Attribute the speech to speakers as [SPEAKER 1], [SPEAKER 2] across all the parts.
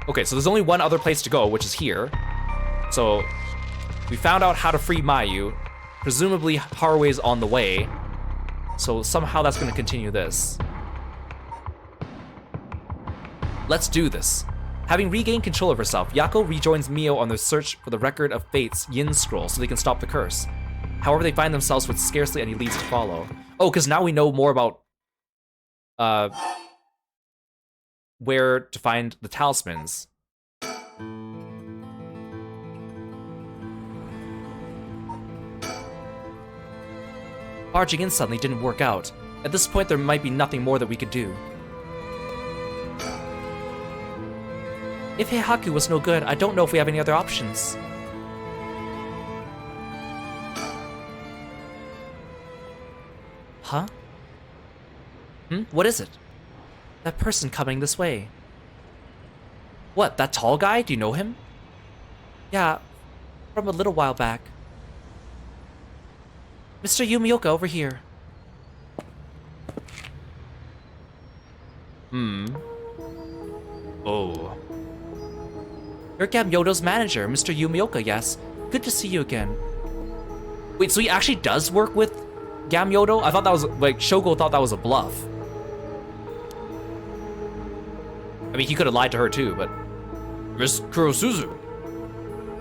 [SPEAKER 1] Okay, so there's only one other place to go, which is here. So we found out how to free Mayu. Presumably Harue's on the way. So somehow that's gonna continue this. Let's do this. Having regained control of herself, Yako rejoins Mio on their search for the Record of Fate's Yin Scroll so they can stop the curse. However, they find themselves with scarcely any leads to follow. Oh, because now we know more about where to find the talismans. Barging in suddenly didn't work out. At this point, there might be nothing more that we could do. If Heihaku was no good, I don't know if we have any other options. Huh? What is it? That person coming this way. What, that tall guy? Do you know him? Yeah, from a little while back. Mr. Yumioka, over here. Oh. You're Gamyodo's manager, Mr. Yumioka, yes. Good to see you again. Wait, so he actually does work with Gamyodo? I thought that was, like, Shogo thought that was a bluff. I mean, he could have lied to her too, but... Miss Kurosuzu.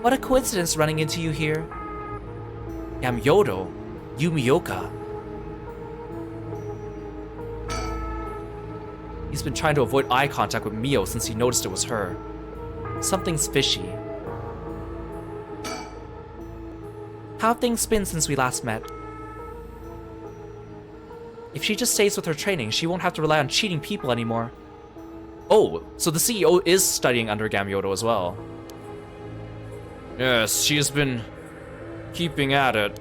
[SPEAKER 1] What a coincidence running into you here. Gamyodo? Yumioka? He's been trying to avoid eye contact with Mio since he noticed it was her. Something's fishy. How have things been since we last met? If she just stays with her training, she won't have to rely on cheating people anymore. Oh, so the CEO is studying under Gamyodo as well. Yes, she has been keeping at it.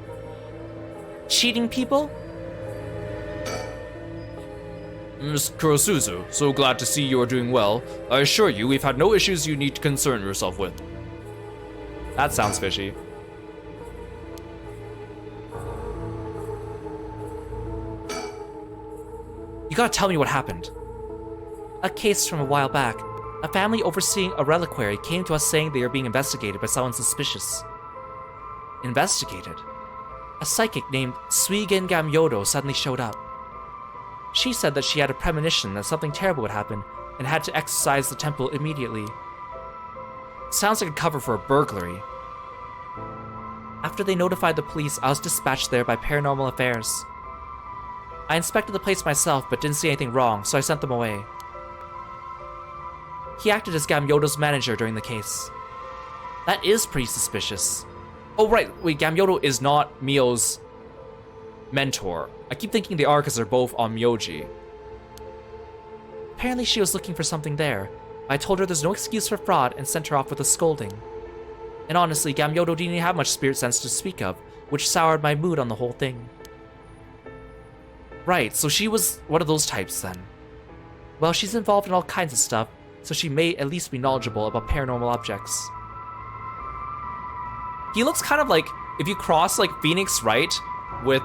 [SPEAKER 1] Cheating people? Miss Kurosuzu, so glad to see you are doing well. I assure you, we've had no issues you need to concern yourself with. That sounds fishy. You gotta tell me what happened. A case from a while back. A family overseeing a reliquary came to us saying they are being investigated by someone suspicious. Investigated? A psychic named Suigen Gamyodo suddenly showed up. She said that she had a premonition that something terrible would happen and had to exorcise the temple immediately. Sounds like a cover for a burglary. After they notified the police, I was dispatched there by Paranormal Affairs. I inspected the place myself but didn't see anything wrong, so I sent them away. He acted as Gamyodo's manager during the case. That is pretty suspicious. Oh right, wait, Gamyodo is not Mio's mentor. I keep thinking they are because they're both on Myoji. Apparently she was looking for something there. I told her there's no excuse for fraud and sent her off with a scolding. And honestly, Gamyodo didn't have much spirit sense to speak of, which soured my mood on the whole thing. Right, so she was one of those types then. Well, she's involved in all kinds of stuff, so she may at least be knowledgeable about paranormal objects. He looks kind of like, if you cross like Phoenix Wright with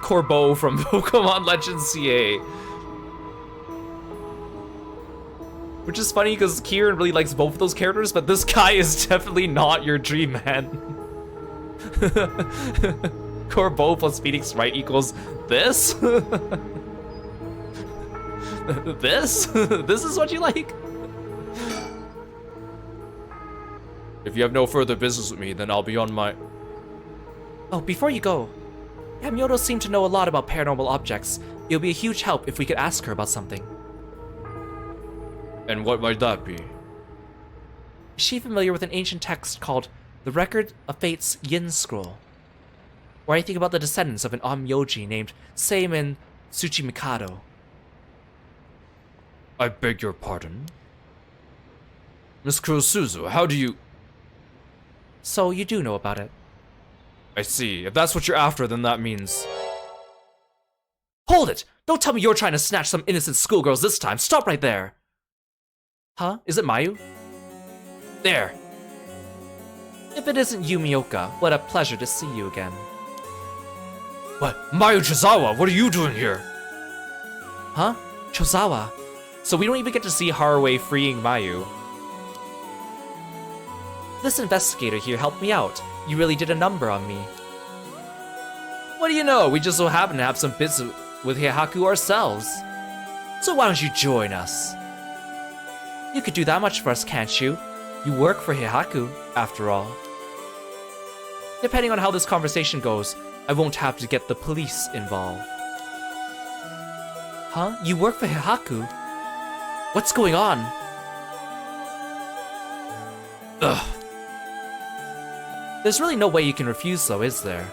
[SPEAKER 1] Corbeau from Pokemon Legends CA. Which is funny because Kieran really likes both of those characters, but this guy is definitely not your dream man. Corbeau plus Phoenix Wright equals this? This? This is what you like? If you have no further business with me, then I'll be on my... Oh, before you go, Gamyodo seemed to know a lot about paranormal objects. It would be a huge help if we could ask her about something. And what might that be? Is she familiar with an ancient text called The Record of Fate's Yin Scroll? Or anything about the descendants of an Onmyoji named Seimin Tsuchimikado? I beg your pardon? Miss Kurosuzu, how do you... So you do know about it. I see. If that's what you're after, then that means... Hold it! Don't tell me you're trying to snatch some innocent schoolgirls this time. Stop right there! Huh? Is it Mayu? There! If it isn't Yumioka, what a pleasure to see you again. What? Mayu Chizawa, what are you doing here? Huh? Chozawa. So we don't even get to see Haruwe freeing Mayu. This investigator here helped me out. You really did a number on me. What do you know? We just so happen to have some bits with Heihaku ourselves. So why don't you join us? You could do that much for us, can't you? You work for Heihaku, after all. Depending on how this conversation goes, I won't have to get the police involved. Huh? You work for Heihaku? What's going on? Ugh. There's really no way you can refuse though, is there?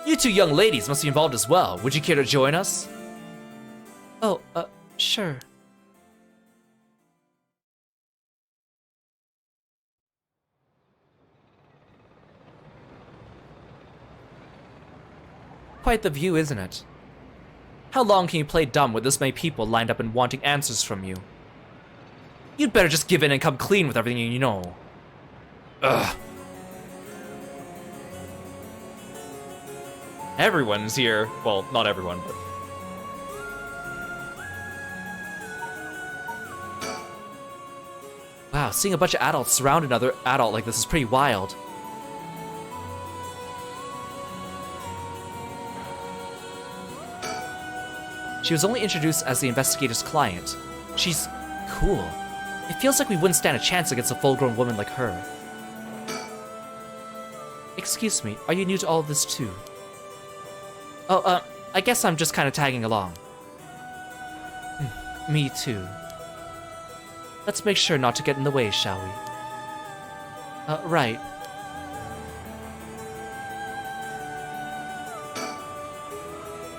[SPEAKER 1] You two young ladies must be involved as well. Would you care to join us? Oh, sure. Quite the view, isn't it? How long can you play dumb with this many people lined up and wanting answers from you? You'd better just give in and come clean with everything you know. Ugh. Everyone's here. Well, not everyone, but... Wow, seeing a bunch of adults surround another adult like this is pretty wild. She was only introduced as the investigator's client. She's cool. It feels like we wouldn't stand a chance against a full-grown woman like her. Excuse me, are you new to all of this too? Oh, I guess I'm just kind of tagging along. Me too. Let's make sure not to get in the way, shall we? Right.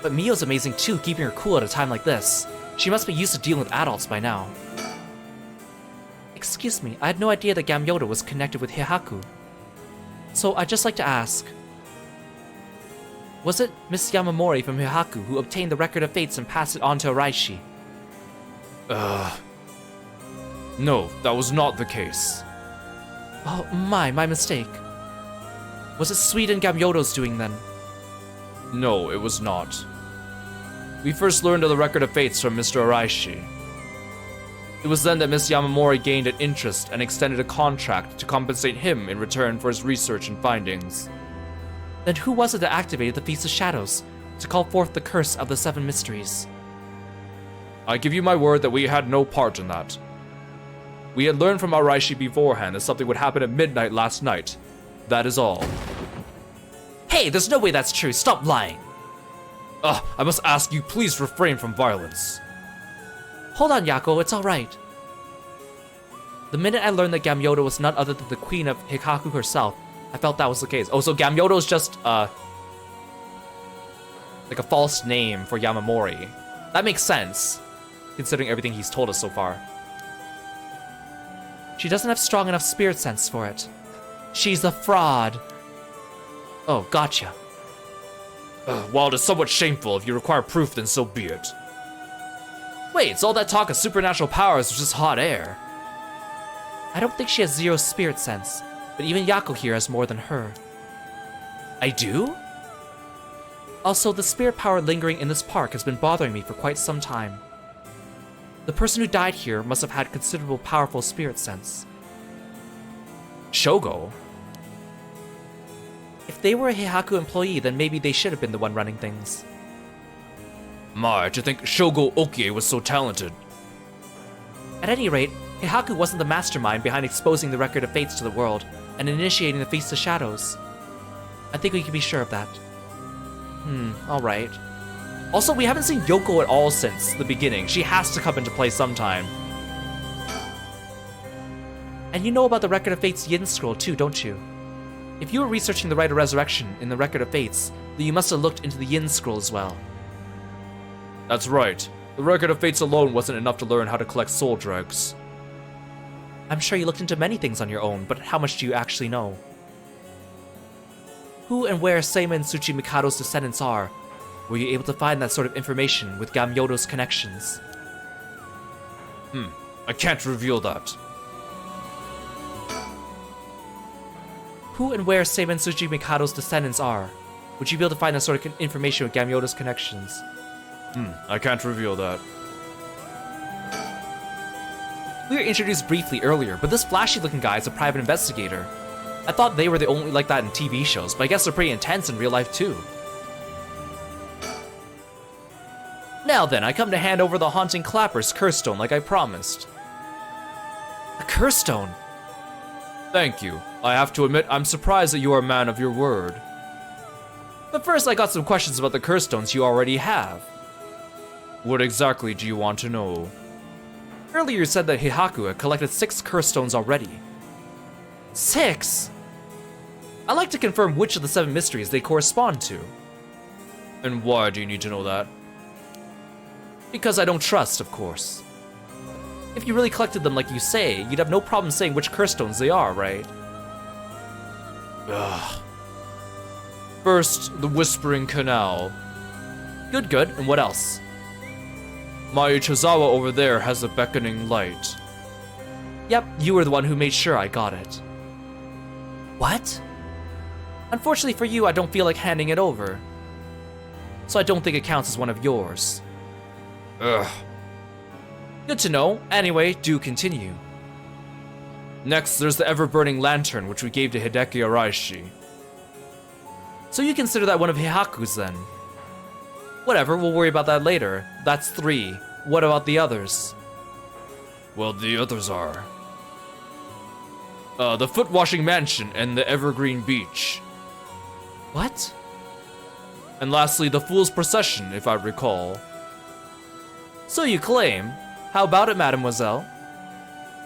[SPEAKER 1] But Mio's amazing too, keeping her cool at a time like this. She must be used to dealing with adults by now. Excuse me, I had no idea that Gamyoto was connected with Heihaku. So I'd just like to ask... Was it Miss Yamamori from Heihaku who obtained the Record of Fates and passed it on to Araishi?
[SPEAKER 2] No, that was not the case.
[SPEAKER 1] Oh, my mistake. Was it Sweet and Gamyoto's doing then?
[SPEAKER 2] No, it was not. We first learned of the Record of Fates from Mr. Araishi. It was then that Miss Yamamori gained an interest and extended a contract to compensate him in return for his research and findings.
[SPEAKER 1] Then who was it that activated the Feast of Shadows to call forth the curse of the Seven Mysteries?
[SPEAKER 2] I give you my word that we had no part in that. We had learned from Araishi beforehand that something would happen at midnight last night. That is all.
[SPEAKER 1] Hey, there's no way that's true. Stop lying.
[SPEAKER 2] I must ask you, please refrain from violence.
[SPEAKER 1] Hold on, Yako, it's alright. The minute I learned that Gamyoto was none other than the queen of Heihaku herself, I felt that was the case. Oh, so Gamyoto's just, like a false name for Yamamori. That makes sense, considering everything he's told us so far. She doesn't have strong enough spirit sense for it. She's a fraud. Oh, gotcha.
[SPEAKER 2] While it is somewhat shameful, if you require proof, then so be it.
[SPEAKER 1] Wait, so all that talk of supernatural powers was just hot air. I don't think she has zero spirit sense, but even Yako here has more than her. I do? Also, the spirit power lingering in this park has been bothering me for quite some time. The person who died here must have had considerable powerful spirit sense.
[SPEAKER 2] Shogo?
[SPEAKER 1] If they were a Heihaku employee, then maybe they should have been the one running things.
[SPEAKER 2] My, to think Shogo Okie was so talented.
[SPEAKER 1] At any rate, Heihaku wasn't the mastermind behind exposing the Record of Fates to the world and initiating the Feast of Shadows. I think we can be sure of that. Alright. Also, we haven't seen Yoko at all since the beginning. She has to come into play sometime. And you know about the Record of Fates Yin Scroll too, don't you? If you were researching the Rite of Resurrection in the Record of Fates, then you must have looked into the Yin Scroll as well.
[SPEAKER 2] That's right. The Record of Fates alone wasn't enough to learn how to collect soul dregs.
[SPEAKER 1] I'm sure you looked into many things on your own, but how much do you actually know? Who and where Seima and Tsuchi Mikado's descendants are? Were you able to find that sort of information with Gamyoto's connections?
[SPEAKER 2] I can't reveal that.
[SPEAKER 1] Who and where Seima and Tsuchi Mikado's descendants are? Would you be able to find that sort of information with Gamyoto's connections?
[SPEAKER 2] I can't reveal that.
[SPEAKER 1] We were introduced briefly earlier, but this flashy-looking guy is a private investigator. I thought they were the only like that in TV shows, but I guess they're pretty intense in real life too. Now then, I come to hand over the Haunting Clapper's curse stone like I promised. A curse stone?
[SPEAKER 2] Thank you. I have to admit, I'm surprised that you are a man of your word.
[SPEAKER 1] But first, I got some questions about the curse stones you already have.
[SPEAKER 2] What exactly do you want to know?
[SPEAKER 1] Earlier you said that Heihaku had collected 6 curse stones already. 6? I'd like to confirm which of the 7 mysteries they correspond to.
[SPEAKER 2] And why do you need to know that?
[SPEAKER 1] Because I don't trust, of course. If you really collected them like you say, you'd have no problem saying which curse stones they are, right?
[SPEAKER 2] Ugh. First, the Whispering Canal.
[SPEAKER 1] Good, good. And what else?
[SPEAKER 2] My Ichizawa over there has a beckoning light.
[SPEAKER 1] Yep, you were the one who made sure I got it. What? Unfortunately for you, I don't feel like handing it over. So I don't think it counts as one of yours.
[SPEAKER 2] Ugh.
[SPEAKER 1] Good to know. Anyway, do continue.
[SPEAKER 2] Next, there's the ever-burning lantern, which we gave to Hideki Araishi.
[SPEAKER 1] So you consider that one of Heihaku's then? Whatever, we'll worry about that later. That's 3. What about the others?
[SPEAKER 2] Well, the others are... the Foot-Washing Mansion and the Evergreen Beach.
[SPEAKER 1] What?
[SPEAKER 2] And lastly, the Fool's Procession, if I recall.
[SPEAKER 1] So you claim. How about it, mademoiselle?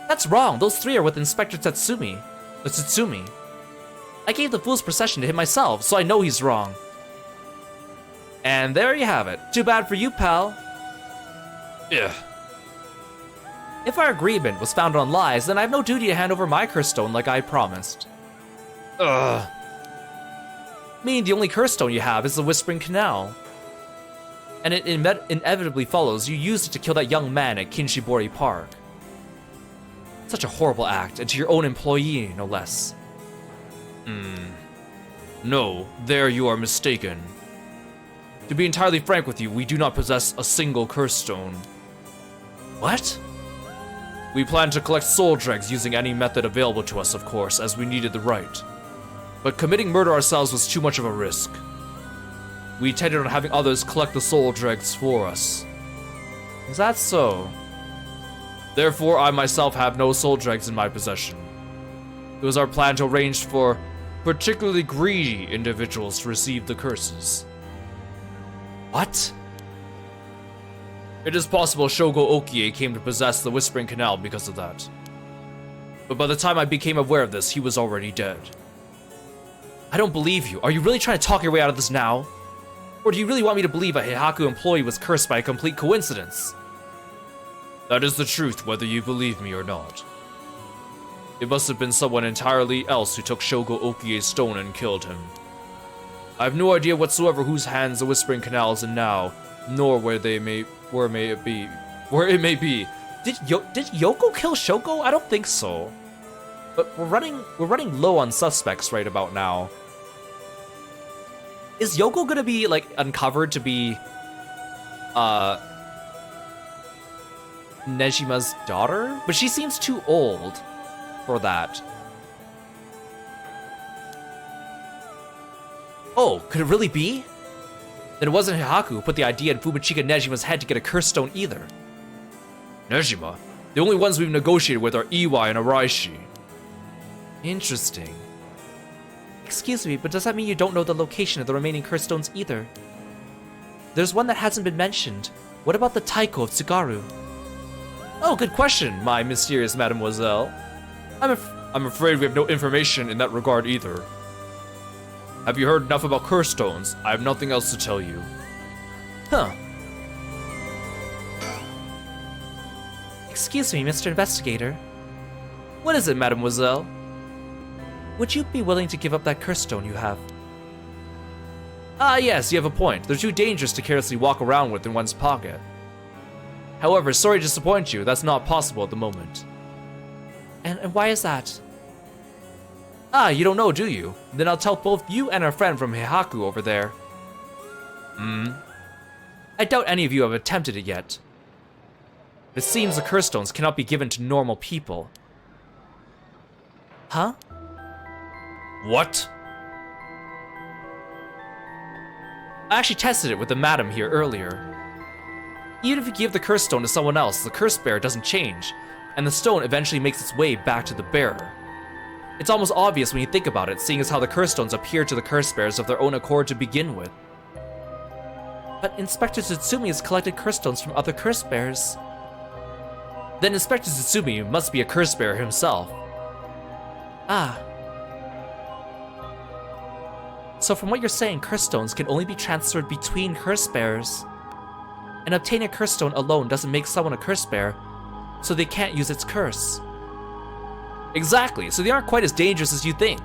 [SPEAKER 1] That's wrong. Those 3 are with Inspector Tatsumi. Tsutsumi. I gave the Fool's Procession to him myself, so I know he's wrong. And there you have it. Too bad for you, pal.
[SPEAKER 2] Yeah.
[SPEAKER 1] If our agreement was founded on lies, then I have no duty to hand over my curse stone like I promised.
[SPEAKER 2] Ugh.
[SPEAKER 1] Meaning the only curse stone you have is the Whispering Canal. And it inevitably follows you used it to kill that young man at Kinshibori Park. Such a horrible act, and to your own employee, no less.
[SPEAKER 2] No, there you are mistaken. To be entirely frank with you, we do not possess a single curse stone.
[SPEAKER 1] What?
[SPEAKER 2] We plan to collect soul dregs using any method available to us, of course, as we needed the right. But committing murder ourselves was too much of a risk. We intended on having others collect the soul dregs for us.
[SPEAKER 1] Is that so?
[SPEAKER 2] Therefore, I myself have no soul dregs in my possession. It was our plan to arrange for particularly greedy individuals to receive the curses.
[SPEAKER 1] What?
[SPEAKER 2] It is possible Shogo Okie came to possess the Whispering Canal because of that. But by the time I became aware of this, he was already dead.
[SPEAKER 1] I don't believe you. Are you really trying to talk your way out of this now? Or do you really want me to believe a Heihaku employee was cursed by a complete coincidence?
[SPEAKER 2] That is the truth, whether you believe me or not. It must have been someone entirely else who took Shogo Okie's stone and killed him. I have no idea whatsoever whose hands the Whispering Canal is in now, nor where it may be.
[SPEAKER 1] Did Yoko kill Shoko? I don't think so. But we're running low on suspects right about now. Is Yoko gonna be like uncovered to be Nejima's daughter? But she seems too old for that. Oh, could it really be? Then it wasn't Heihaku who put the idea in Fumichika Nejima's head to get a curse stone either.
[SPEAKER 2] Nejima? The only ones we've negotiated with are Iwai and Araishi.
[SPEAKER 1] Interesting. Excuse me, but does that mean you don't know the location of the remaining curse stones either? There's one that hasn't been mentioned. What about the Taiko of Tsugaru? Oh, good question, my mysterious mademoiselle.
[SPEAKER 2] I'm afraid we have no information in that regard either. Have you heard enough about curse stones? I have nothing else to tell you.
[SPEAKER 1] Huh. Excuse me, Mr. Investigator. What is it, mademoiselle? Would you be willing to give up that curse stone you have?
[SPEAKER 2] Ah, yes, you have a point. They're too dangerous to carelessly walk around with in one's pocket. However, sorry to disappoint you, that's not possible at the moment.
[SPEAKER 1] And why is that?
[SPEAKER 2] Ah, you don't know, do you? Then I'll tell both you and our friend from Heihaku over there.
[SPEAKER 1] I doubt any of you have attempted it yet. It seems the curse stones cannot be given to normal people. Huh?
[SPEAKER 2] What?
[SPEAKER 1] I actually tested it with the madam here earlier. Even if you give the curse stone to someone else, the curse bearer doesn't change, and the stone eventually makes its way back to the bearer. It's almost obvious when you think about it, seeing as how the curse stones appear to the curse bearers of their own accord to begin with. But Inspector Tsutsumi has collected curse stones from other curse bearers. Then Inspector Tsutsumi must be a curse bearer himself. Ah. So from what you're saying, curse stones can only be transferred between curse bearers. And obtaining a curse stone alone doesn't make someone a curse bearer, so they can't use its curse.
[SPEAKER 2] Exactly, so they aren't quite as dangerous as you think.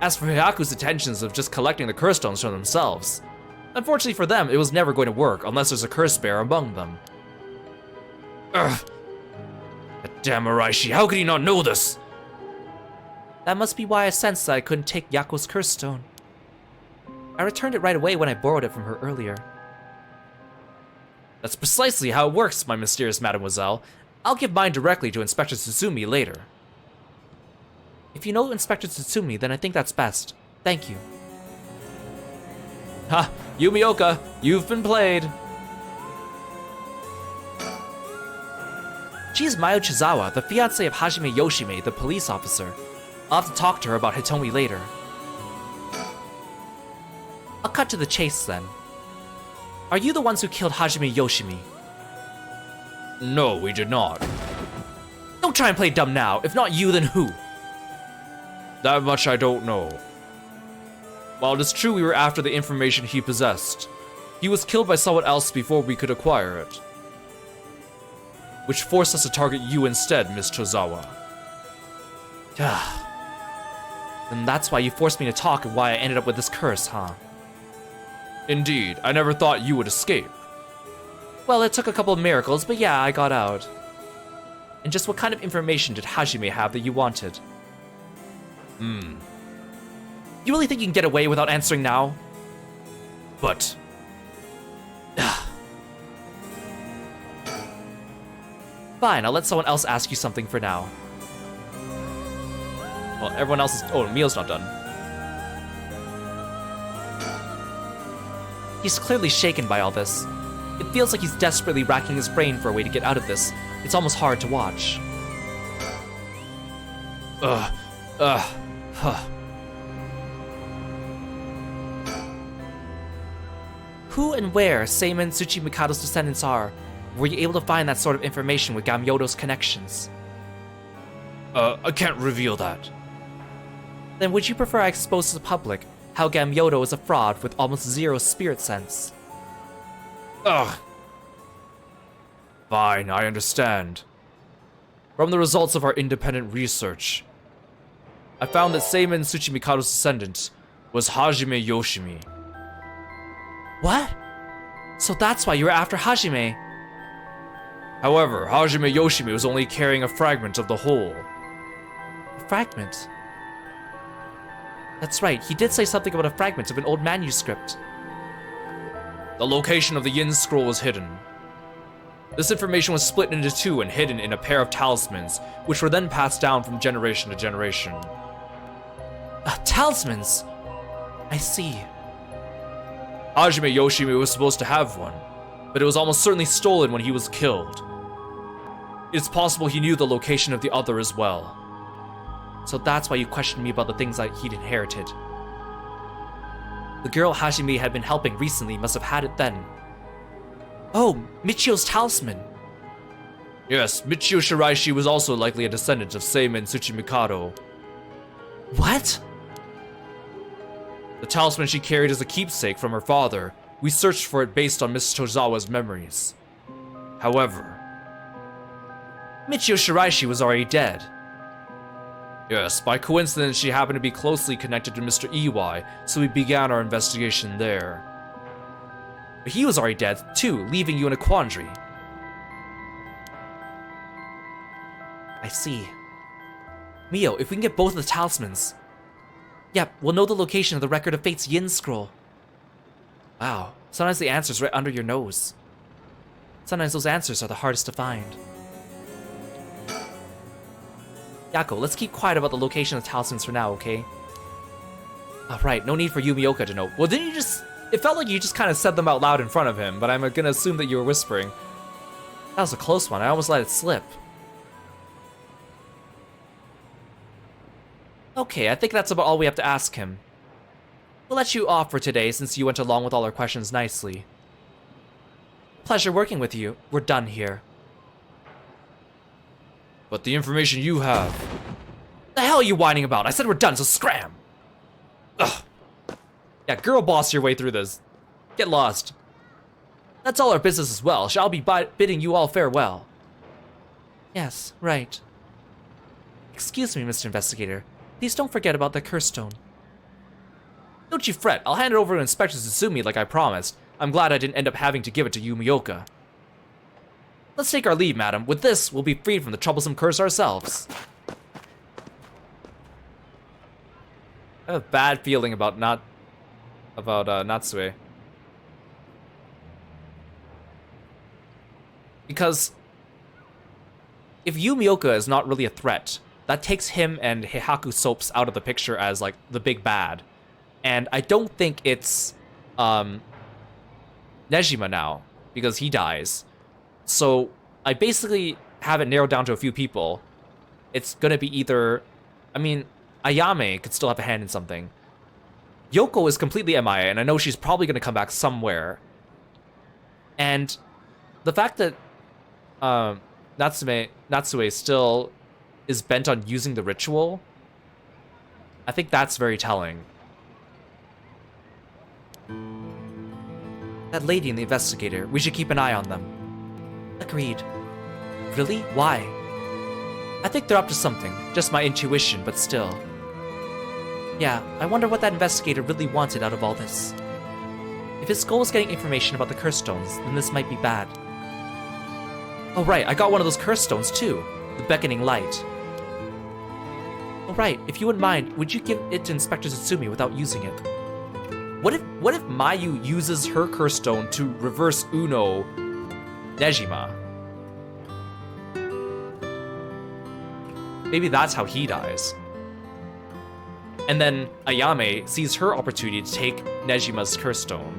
[SPEAKER 2] As for Hyaku's intentions of just collecting the curse stones for themselves, unfortunately for them, it was never going to work unless there's a curse bearer among them. Ugh. That damn Araishi, how could he not know this?
[SPEAKER 1] That must be why I sensed that I couldn't take Yako's curse stone. I returned it right away when I borrowed it from her earlier.
[SPEAKER 2] That's precisely how it works, my mysterious mademoiselle. I'll give mine directly to Inspector Tsutsumi later.
[SPEAKER 1] If you know Inspector Tsutsumi, then I think that's best. Thank you.
[SPEAKER 2] Ha! Yumioka, you've been played!
[SPEAKER 1] She's Mayo Chizawa, the fiancée of Hajime Yoshime, the police officer. I'll have to talk to her about Hitomi later. I'll cut to the chase then. Are you the ones who killed Hajime Yoshimi?
[SPEAKER 2] No, we did not.
[SPEAKER 1] Don't try and play dumb now. If not you, then who?
[SPEAKER 2] That much I don't know. While it is true we were after the information he possessed, he was killed by someone else before we could acquire it. Which forced us to target you instead, Miss Tozawa.
[SPEAKER 1] Then that's why you forced me to talk and why I ended up with this curse, huh?
[SPEAKER 2] Indeed, I never thought you would escape.
[SPEAKER 1] Well, it took a couple of miracles, but yeah, I got out. And just what kind of information did Hajime have that you wanted? You really think you can get away without answering now?
[SPEAKER 2] But...
[SPEAKER 1] Fine, I'll let someone else ask you something for now.
[SPEAKER 2] Well, everyone else is... Oh, Mio's not done.
[SPEAKER 1] He's clearly shaken by all this. It feels like he's desperately racking his brain for a way to get out of this. It's almost hard to watch. Who and where Seimen Tsuchimikado's descendants are? Were you able to find that sort of information with Gamyodo's connections?
[SPEAKER 2] I can't reveal that.
[SPEAKER 1] Then would you prefer I expose to the public how Gamyodo is a fraud with almost zero spirit sense?
[SPEAKER 2] Fine, I understand. From the results of our independent research, I found that Seimen Tsuchimikado's descendant was Hajime Yoshimi.
[SPEAKER 1] What? So that's why you were after Hajime?
[SPEAKER 2] However, Hajime Yoshimi was only carrying a fragment of the whole.
[SPEAKER 1] A fragment? That's right, he did say something about a fragment of an old manuscript.
[SPEAKER 2] The location of the Yin scroll was hidden. This information was split into two and hidden in a pair of talismans, which were then passed down from generation to generation.
[SPEAKER 1] Talismans? I see.
[SPEAKER 2] Hajime Yoshimi was supposed to have one, but it was almost certainly stolen when he was killed. It's possible he knew the location of the other as well.
[SPEAKER 1] So that's why you questioned me about the things that he'd inherited. The girl Hajime had been helping recently must have had it then. Oh, Michio's talisman!
[SPEAKER 2] Yes, Michio Shiraishi was also likely a descendant of Seimen Tsuchimikado.
[SPEAKER 1] What?
[SPEAKER 2] The talisman she carried as a keepsake from her father. We searched for it based on Miss Tozawa's memories. However...
[SPEAKER 1] Michio Shiraishi was already dead.
[SPEAKER 2] Yes, by coincidence she happened to be closely connected to Mr. Iwai, so we began our investigation there.
[SPEAKER 1] But he was already dead, too, leaving you in a quandary. I see. Mio, if we can get both of the talismans... Yep, we'll know the location of the Record of Fate's Yin Scroll. Wow, Sometimes the answer's right under your nose. Sometimes those answers are the hardest to find. Yako, let's keep quiet about the location of the talismans for now, okay? Right, no need for Yumioka to know. Well, didn't you just... It felt like you just kind of said them out loud in front of him, but I'm gonna assume that you were whispering. That was a close one. I almost let it slip. Okay, I think that's about all we have to ask him. We'll let you off for today since you went along with all our questions nicely. Pleasure working with you. We're done here.
[SPEAKER 2] But the information you have...
[SPEAKER 1] The hell are you whining about? I said we're done, so scram!
[SPEAKER 2] Ugh. Yeah, girl boss your way through this. Get lost.
[SPEAKER 1] That's all our business as well. Shall be bidding you all farewell. Yes, right. Excuse me, Mr. Investigator. Please don't forget about the curse stone.
[SPEAKER 2] Don't you fret. I'll hand it over to Inspector Tsutsumi like I promised. I'm glad I didn't end up having to give it to Yumioka. Let's take our leave, madam. With this, we'll be freed from the troublesome curse ourselves. I have a bad feeling about Natsue. Because if Yumioka is not really a threat, that takes him and Heihaku Soaps out of the picture as like the big bad. And I don't think it's Nejima now, because he dies. So I basically have it narrowed down to a few people. It's gonna be either, I mean, Ayame could still have a hand in something. Yoko is completely MIA, and I know she's probably gonna come back somewhere. And the fact that Natsue still is bent on using the ritual, I think that's very telling.
[SPEAKER 1] That lady and the investigator, we should keep an eye on them. Agreed. Really? Why? I think they're up to something. Just my intuition, but still. Yeah, I wonder what that investigator really wanted out of all this. If his goal was getting information about the curse stones, then this might be bad. Oh right, I got one of those curse stones too. The Beckoning Light. Oh right, if you wouldn't mind, would you give it to Inspector Tsutsumi without using it?
[SPEAKER 2] What if Mayu uses her curse stone to reverse Uno Nejima? Maybe that's how he dies. And then Ayame sees her opportunity to take Nejima's curse stone.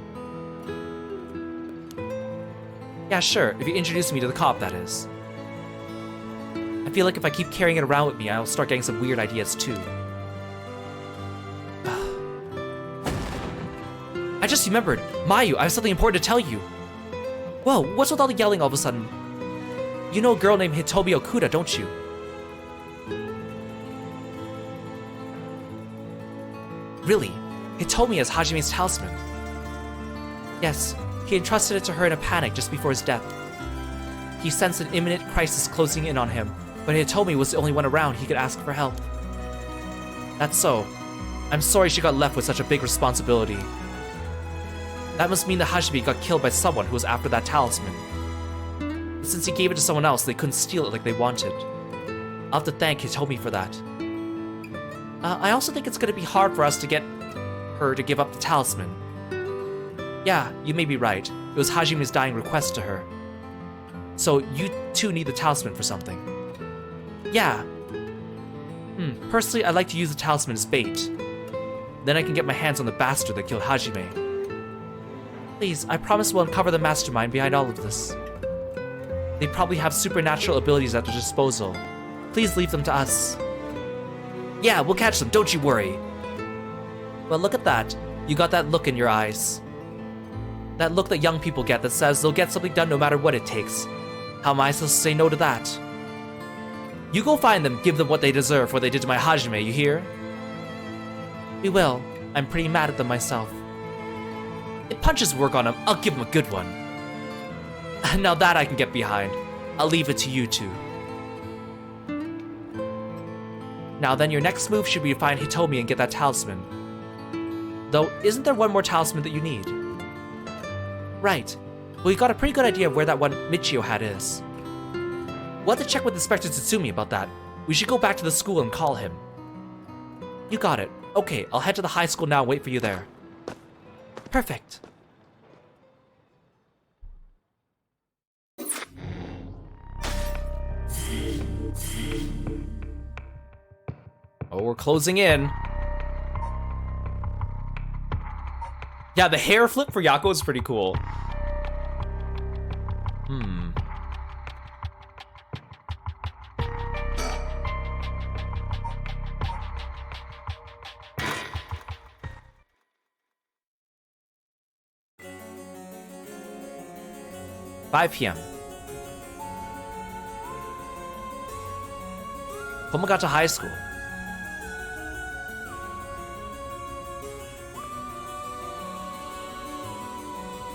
[SPEAKER 1] Yeah, sure, if you introduce me to the cop, that is. I feel like if I keep carrying it around with me, I'll start getting some weird ideas too. I just remembered. Mayu, I have something important to tell you. Whoa, what's with all the yelling all of a sudden? You know a girl named Hitomi Okuda, don't you? Really? Hitomi has Hajime's talisman. Yes, he entrusted it to her in a panic just before his death. He sensed an imminent crisis closing in on him, but Hitomi was the only one around he could ask for help. That's so. I'm sorry she got left with such a big responsibility. That must mean that Hajime got killed by someone who was after that talisman. But since he gave it to someone else, they couldn't steal it like they wanted. I'll have to thank Hitomi for that. I also think it's gonna be hard for us to get her to give up the talisman. Yeah, you may be right. It was Hajime's dying request to her. So you too need the talisman for something. Yeah. Personally, I'd like to use the talisman as bait. Then I can get my hands on the bastard that killed Hajime. Please, I promise we'll uncover the mastermind behind all of this. They probably have supernatural abilities at their disposal. Please leave them to us. Yeah, we'll catch them, don't you worry. Well, look at that. You got that look in your eyes. That look that young people get that says they'll get something done no matter what it takes. How am I supposed to say no to that? You go find them, give them what they deserve for what they did to my Hajime, you hear? We will. I'm pretty mad at them myself. If punches work on them, I'll give them a good one. Now that I can get behind. I'll leave it to you two. Now then, your next move should be to find Hitomi and get that talisman. Though, isn't there one more talisman that you need? Right. Well, you got a pretty good idea of where that one Michio hat is. We'll have to check with Inspector Tsutsumi about that. We should go back to the school and call him. You got it. Okay, I'll head to the high school now and wait for you there. Perfect.
[SPEAKER 2] Oh, we're closing in. Yeah, the hair flip for Yako is pretty cool. Hmm. "5 p.m. Komagata High School.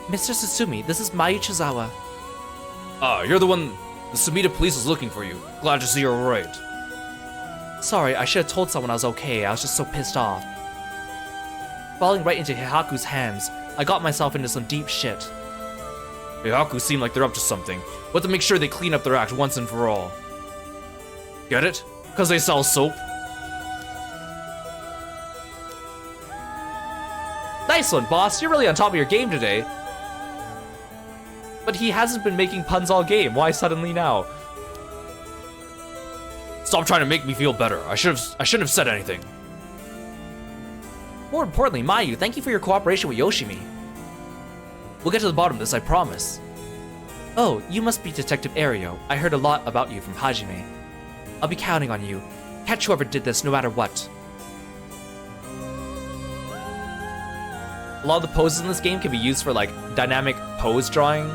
[SPEAKER 1] Mr. Susumi, this is Mayu Chizawa.
[SPEAKER 2] Ah, you're the one the Sumida police is looking for you. Glad to see you're alright.
[SPEAKER 1] Sorry, I should have told someone I was okay. I was just so pissed off. Falling right into Heihaku's hands, I got myself into some deep shit.
[SPEAKER 2] Heihaku seem like they're up to something. But to make sure they clean up their act once and for all. Get it? Because they sell soap?
[SPEAKER 1] Nice one, boss. You're really on top of your game today. But he hasn't been making puns all game. Why suddenly now?
[SPEAKER 2] Stop trying to make me feel better. I shouldn't have said anything.
[SPEAKER 1] More importantly, Mayu, thank you for your cooperation with Yoshimi. We'll get to the bottom of this, I promise. Oh, you must be Detective Ario. I heard a lot about you from Hajime. I'll be counting on you. Catch whoever did this, no matter what.
[SPEAKER 2] A lot of the poses in this game can be used for, like, dynamic pose drawing.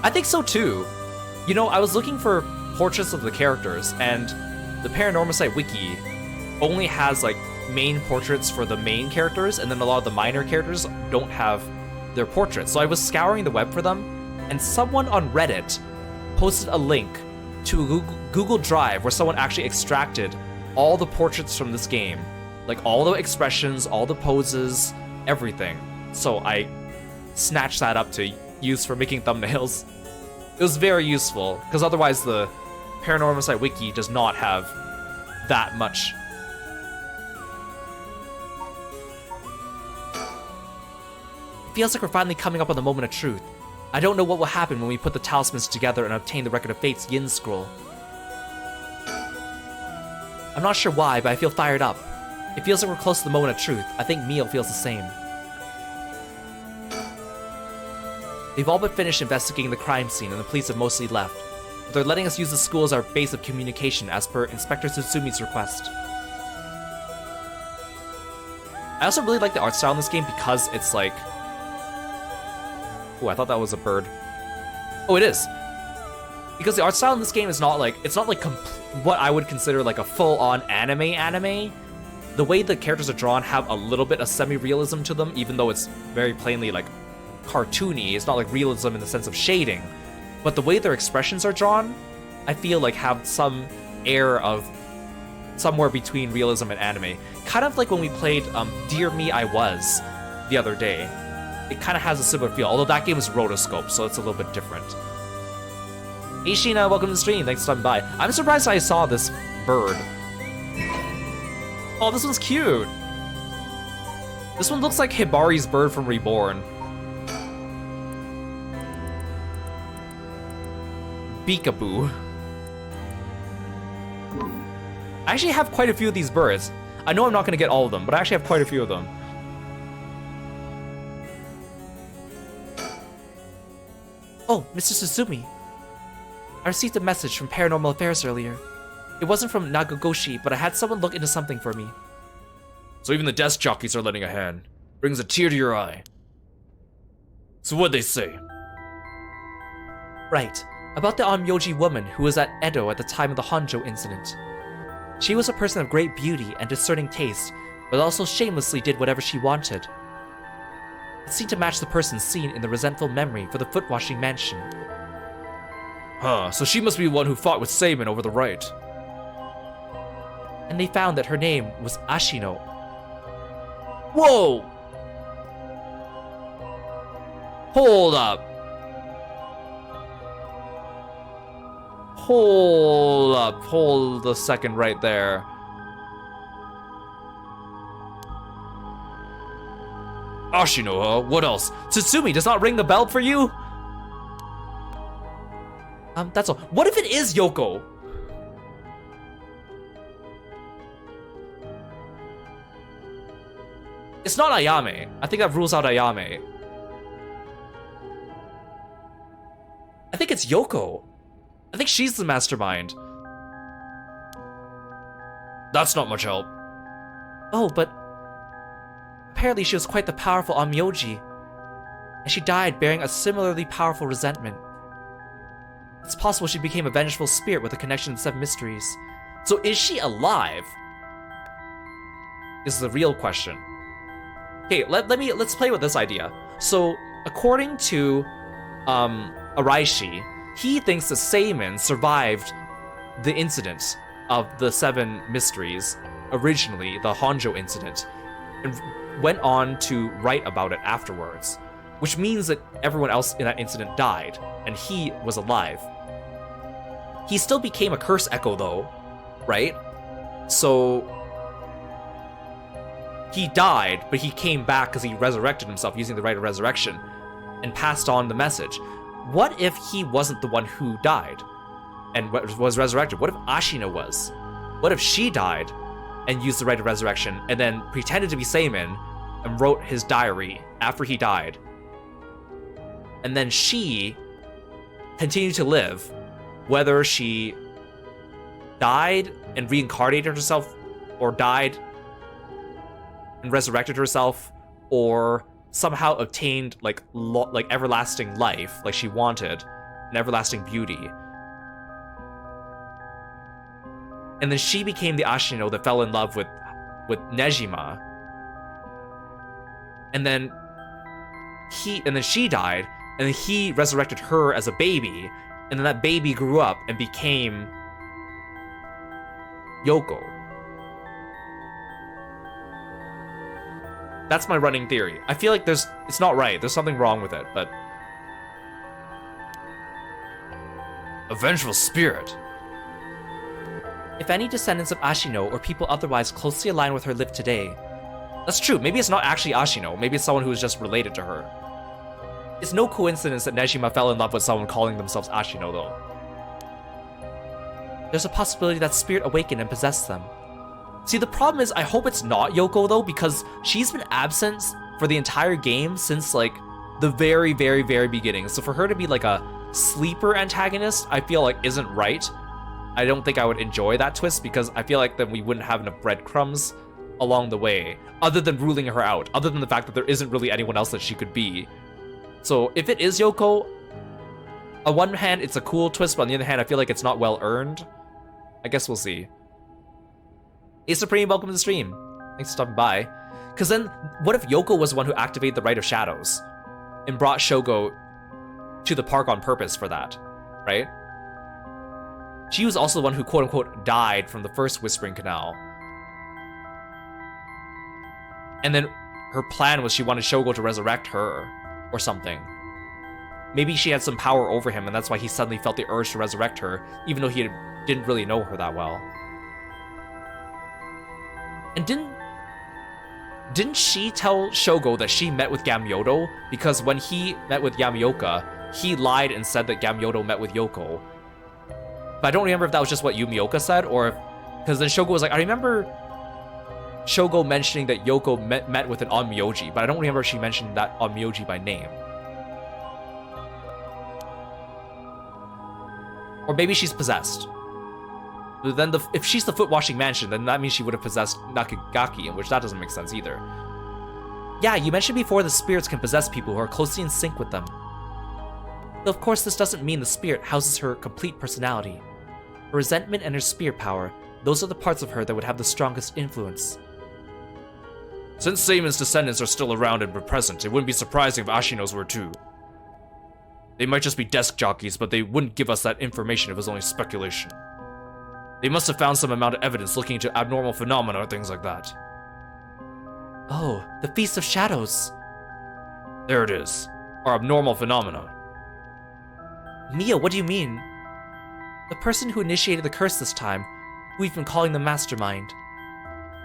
[SPEAKER 1] I think so too.
[SPEAKER 2] You know, I was looking for portraits of the characters, and the Paranormasight wiki only has, like, main portraits for the main characters, and then a lot of the minor characters don't have their portraits. So I was scouring the web for them, and someone on Reddit posted a link to a Google Drive where someone actually extracted all the portraits from this game. Like, all the expressions, all the poses, everything. So I snatched that up to use for making thumbnails. It was very useful, because otherwise the Paranormasight wiki does not have that much.
[SPEAKER 1] Feels like we're finally coming up on the moment of truth. I don't know what will happen when we put the talismans together and obtain the Record of Fate's Yin Scroll. I'm not sure why, but I feel fired up. It feels like we're close to the moment of truth. I think Mio feels the same. They've all but finished investigating the crime scene and the police have mostly left. But they're letting us use the school as our base of communication as per Inspector Tsusumi's request. I also really like the art style in this game because it's like... Oh, I thought that was a bird. Oh, it is. Because the art style in this game is not like... It's not like what I would consider like a full-on anime. The way the characters are drawn have a little bit of semi-realism to them, even though it's very plainly like cartoony. It's not like realism in the sense of shading. But the way their expressions are drawn, I feel like have some air of somewhere between realism and anime. Kind of like when we played Dear Me I Was the other day. It kind of has a similar feel, although that game is rotoscope, so it's a little bit different. Hey Sheena, welcome to the stream, thanks for stopping by. I'm surprised I saw this bird. Oh, this one's cute. This one looks like Hibari's bird from Reborn. Peekaboo. I actually have quite a few of these birds. I know I'm not going to get all of them, but I actually have quite a few of them. Oh, Mr. Suzumi. I received a message from Paranormal Affairs earlier. It wasn't from Nagagoshi, but I had someone look into something for me.
[SPEAKER 2] So even the desk jockeys are lending a hand. Brings a tear to your eye. So what'd they say?
[SPEAKER 1] Right. About the Onmyoji woman who was at Edo at the time of the Honjo incident. She was a person of great beauty and discerning taste, but also shamelessly did whatever she wanted. It seemed to match the person seen in the resentful memory for the foot-washing mansion.
[SPEAKER 2] Huh, so she must be the one who fought with Seimin over the right.
[SPEAKER 1] And they found that her name was Ashino.
[SPEAKER 2] Whoa! Hold up. Hold up. Hold a second right there. Ashino, huh? What else?
[SPEAKER 1] Tsutsumi does not ring the bell for you? That's all. What if it is Yoko? It's not Ayame. I think that rules out Ayame. I think it's Yoko. I think she's the mastermind.
[SPEAKER 2] That's not much help.
[SPEAKER 1] Oh, but apparently she was quite the powerful Onmyoji, and she died bearing a similarly powerful resentment. It's possible she became a vengeful spirit with a connection to Seven Mysteries.
[SPEAKER 2] So is she alive?
[SPEAKER 1] Is the real question. Okay, let's play with this idea. So, according to Araishi, he thinks the Seimin survived the incident of the Seven Mysteries, originally the Honjo incident, and went on to write about it afterwards, which means that everyone else in that incident died, and he was alive. He still became a curse echo though, right? So he died, but he came back because he resurrected himself using the rite of resurrection and passed on the message. What if he wasn't the one who died and was resurrected? What if Ashina was? What if she died and used the rite of resurrection and then pretended to be Seimin and wrote his diary after he died? And then she continued to live, whether she died and reincarnated herself, or died and resurrected herself, or somehow obtained like everlasting life, like she wanted, an everlasting beauty. And then she became the Ashino that fell in love with Nejima. And then she died, and then he resurrected her as a baby, and then that baby grew up and became Yoko. That's my running theory. I feel like it's not right. There's something wrong with it, but...
[SPEAKER 2] A vengeful spirit.
[SPEAKER 1] If any descendants of Ashino or people otherwise closely aligned with her live today... That's true. Maybe it's not actually Ashino. Maybe it's someone who is just related to her. It's no coincidence that Nejima fell in love with someone calling themselves Ashino, though. There's a possibility that spirit awakened and possessed them. See, the problem is, I hope it's not Yoko, though, because she's been absent for the entire game since, like, the very, very, very beginning. So for her to be, like, a sleeper antagonist, I feel like isn't right. I don't think I would enjoy that twist, because I feel like then we wouldn't have enough breadcrumbs along the way, other than ruling her out, other than the fact that there isn't really anyone else that she could be. So if it is Yoko, on one hand, it's a cool twist, but on the other hand, I feel like it's not well earned. I guess we'll see. Hey Supreme, welcome to the stream. Thanks for stopping by. Because then, what if Yoko was the one who activated the Rite of Shadows and brought Shogo to the park on purpose for that, right? She was also the one who quote-unquote died from the first Whispering Canal. And then her plan was she wanted Shogo to resurrect her or something. Maybe she had some power over him and that's why he suddenly felt the urge to resurrect her, even though he didn't really know her that well. And didn't she tell Shogo that she met with Gamyoto? Because when he met with Yamioka, he lied and said that Gamyoto met with Yoko. But I don't remember if that was just what Yumioka said, or if... Because then Shogo was like, I remember Shogo mentioning that Yoko met with an Onmyoji, but I don't remember if she mentioned that Onmyoji by name. Or maybe she's possessed. Then if she's the foot-washing mansion, then that means she would have possessed Nakagaki, in which that doesn't make sense either. Yeah, you mentioned before the spirits can possess people who are closely in sync with them. Though of course this doesn't mean the spirit houses her complete personality. Her resentment and her spirit power, those are the parts of her that would have the strongest influence.
[SPEAKER 2] Since Seimin's descendants are still around and present, it wouldn't be surprising if Ashino's were too. They might just be desk jockeys, but they wouldn't give us that information if it was only speculation. They must have found some amount of evidence looking into abnormal phenomena or things like that.
[SPEAKER 1] Oh, the Feast of Shadows.
[SPEAKER 2] There it is. Or abnormal phenomena.
[SPEAKER 1] Mia, what do you mean? The person who initiated the curse this time, who we've been calling the Mastermind.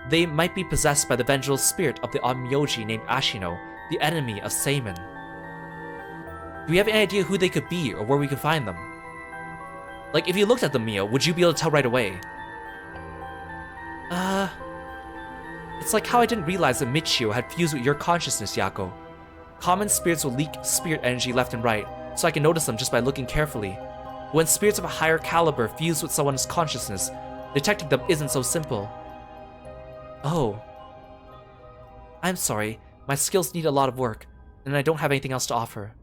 [SPEAKER 1] They might be possessed by the vengeful spirit of the Onmyoji named Ashino, the enemy of Seimin. Do we have any idea who they could be or where we could find them? Like, if you looked at them, Mia, would you be able to tell right away? It's like how I didn't realize that Michio had fused with your consciousness, Yako. Common spirits will leak spirit energy left and right, so I can notice them just by looking carefully. But when spirits of a higher caliber fuse with someone's consciousness, detecting them isn't so simple. Oh. I'm sorry, my skills need a lot of work, and I don't have anything else to offer.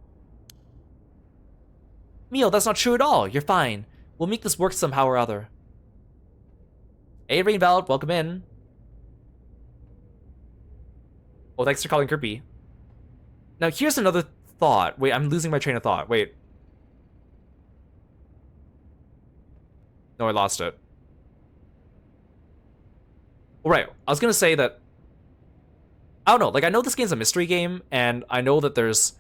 [SPEAKER 1] Mio, that's not true at all. You're fine. We'll make this work somehow or other. Hey, Rainbelt, welcome in. Oh, thanks for calling Kirby. Now, here's another thought. Wait, I'm losing my train of thought. Wait. No, I lost it. All right, I was gonna say that... I don't know, like, I know this game's a mystery game, and I know that there's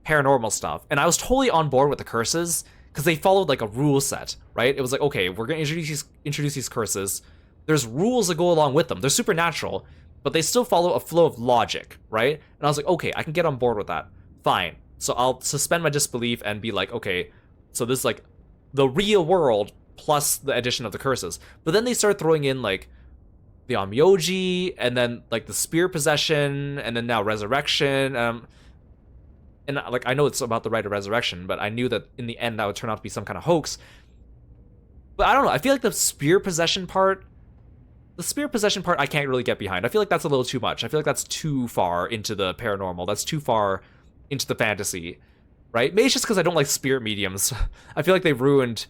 [SPEAKER 1] paranormal stuff, and I was totally on board with the curses, because they followed, like, a rule set, right? It was like, okay, we're gonna introduce these curses. There's rules that go along with them. They're supernatural, but they still follow a flow of logic, right? And I was like, okay, I can get on board with that. Fine. So I'll suspend my disbelief and be like, okay, so this is like the real world plus the addition of the curses. But then they start throwing in like the Onmyoji, and then like the spirit possession, and then now resurrection. And like I know it's about the right of resurrection, but I knew that in the end that would turn out to be some kind of hoax. But I don't know. I feel like the spirit possession part I can't really get behind. I feel like that's a little too much. I feel like that's too far into the paranormal. That's too far into the fantasy, right? Maybe it's just because I don't like spirit mediums. I feel like they ruined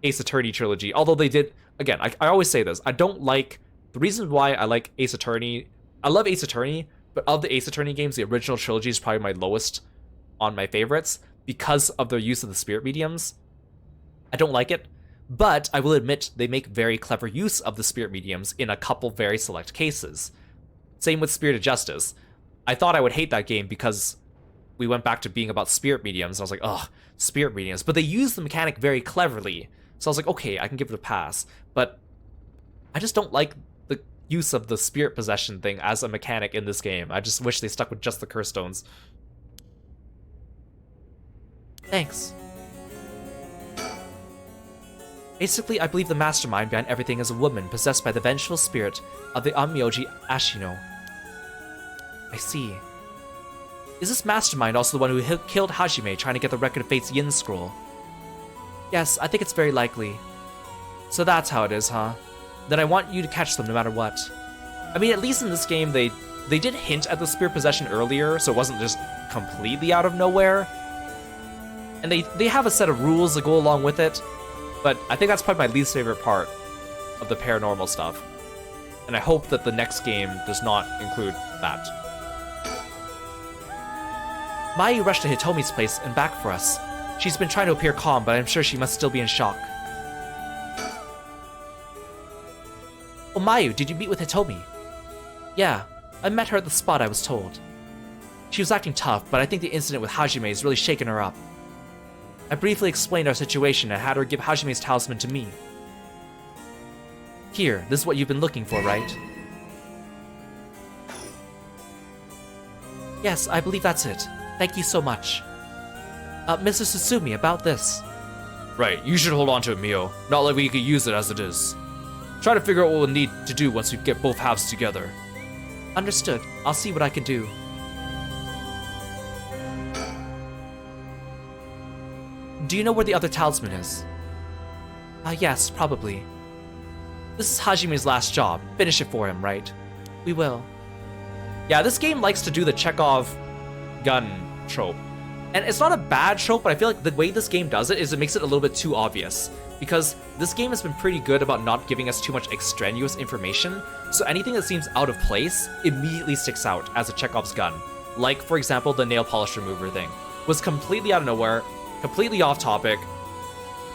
[SPEAKER 1] Ace Attorney trilogy. Although they did, again, I always say this. I don't like, the reason why I like Ace Attorney, I love Ace Attorney, but of the Ace Attorney games, the original trilogy is probably my lowest on my favorites because of their use of the spirit mediums. I don't like it. But I will admit they make very clever use of the spirit mediums in a couple very select cases. Same with Spirit of Justice. I thought I would hate that game because we went back to being about spirit mediums. I was like, ugh, spirit mediums. But they used the mechanic very cleverly. So I was like, okay, I can give it a pass. But I just don't like the use of the spirit possession thing as a mechanic in this game. I just wish they stuck with just the curse stones. Thanks. Basically, I believe the mastermind behind everything is a woman possessed by the vengeful spirit of the Onmyoji Ashino. I see. Is this mastermind also the one who killed Hajime trying to get the Record of Fate's Yin Scroll? Yes, I think it's very likely. So that's how it is, huh? Then I want you to catch them no matter what. I mean, at least in this game, they did hint at the spirit possession earlier, so it wasn't just completely out of nowhere. And they have a set of rules that go along with it. But I think that's probably my least favorite part of the paranormal stuff. And I hope that the next game does not include that. Mayu rushed to Hitomi's place and back for us. She's been trying to appear calm, but I'm sure she must still be in shock. Oh, Mayu, did you meet with Hitomi? Yeah, I met her at the spot I was told. She was acting tough, but I think the incident with Hajime has really shaken her up. I briefly explained our situation and had her give Hajime's talisman to me. Here, this is what you've been looking for, right? Yes, I believe that's it. Thank you so much. Mr. Susumi, about this.
[SPEAKER 2] Right, you should hold on to it, Mio. Not like we could use it as it is. Try to figure out what we'll need to do once we get both halves together.
[SPEAKER 1] Understood. I'll see what I can do. Do you know where the other talisman is? Yes, probably. This is Hajime's last job. Finish it for him, right? We will.
[SPEAKER 2] Yeah, this game likes to do the Chekhov gun trope. And it's not a bad trope, but I feel like the way this game does it is it makes it a little bit too obvious. Because this game has been pretty good about not giving us too much extraneous information, so anything that seems out of place immediately sticks out as a Chekhov's gun. Like, for example, the nail polish remover thing. Was completely out of nowhere, completely off topic,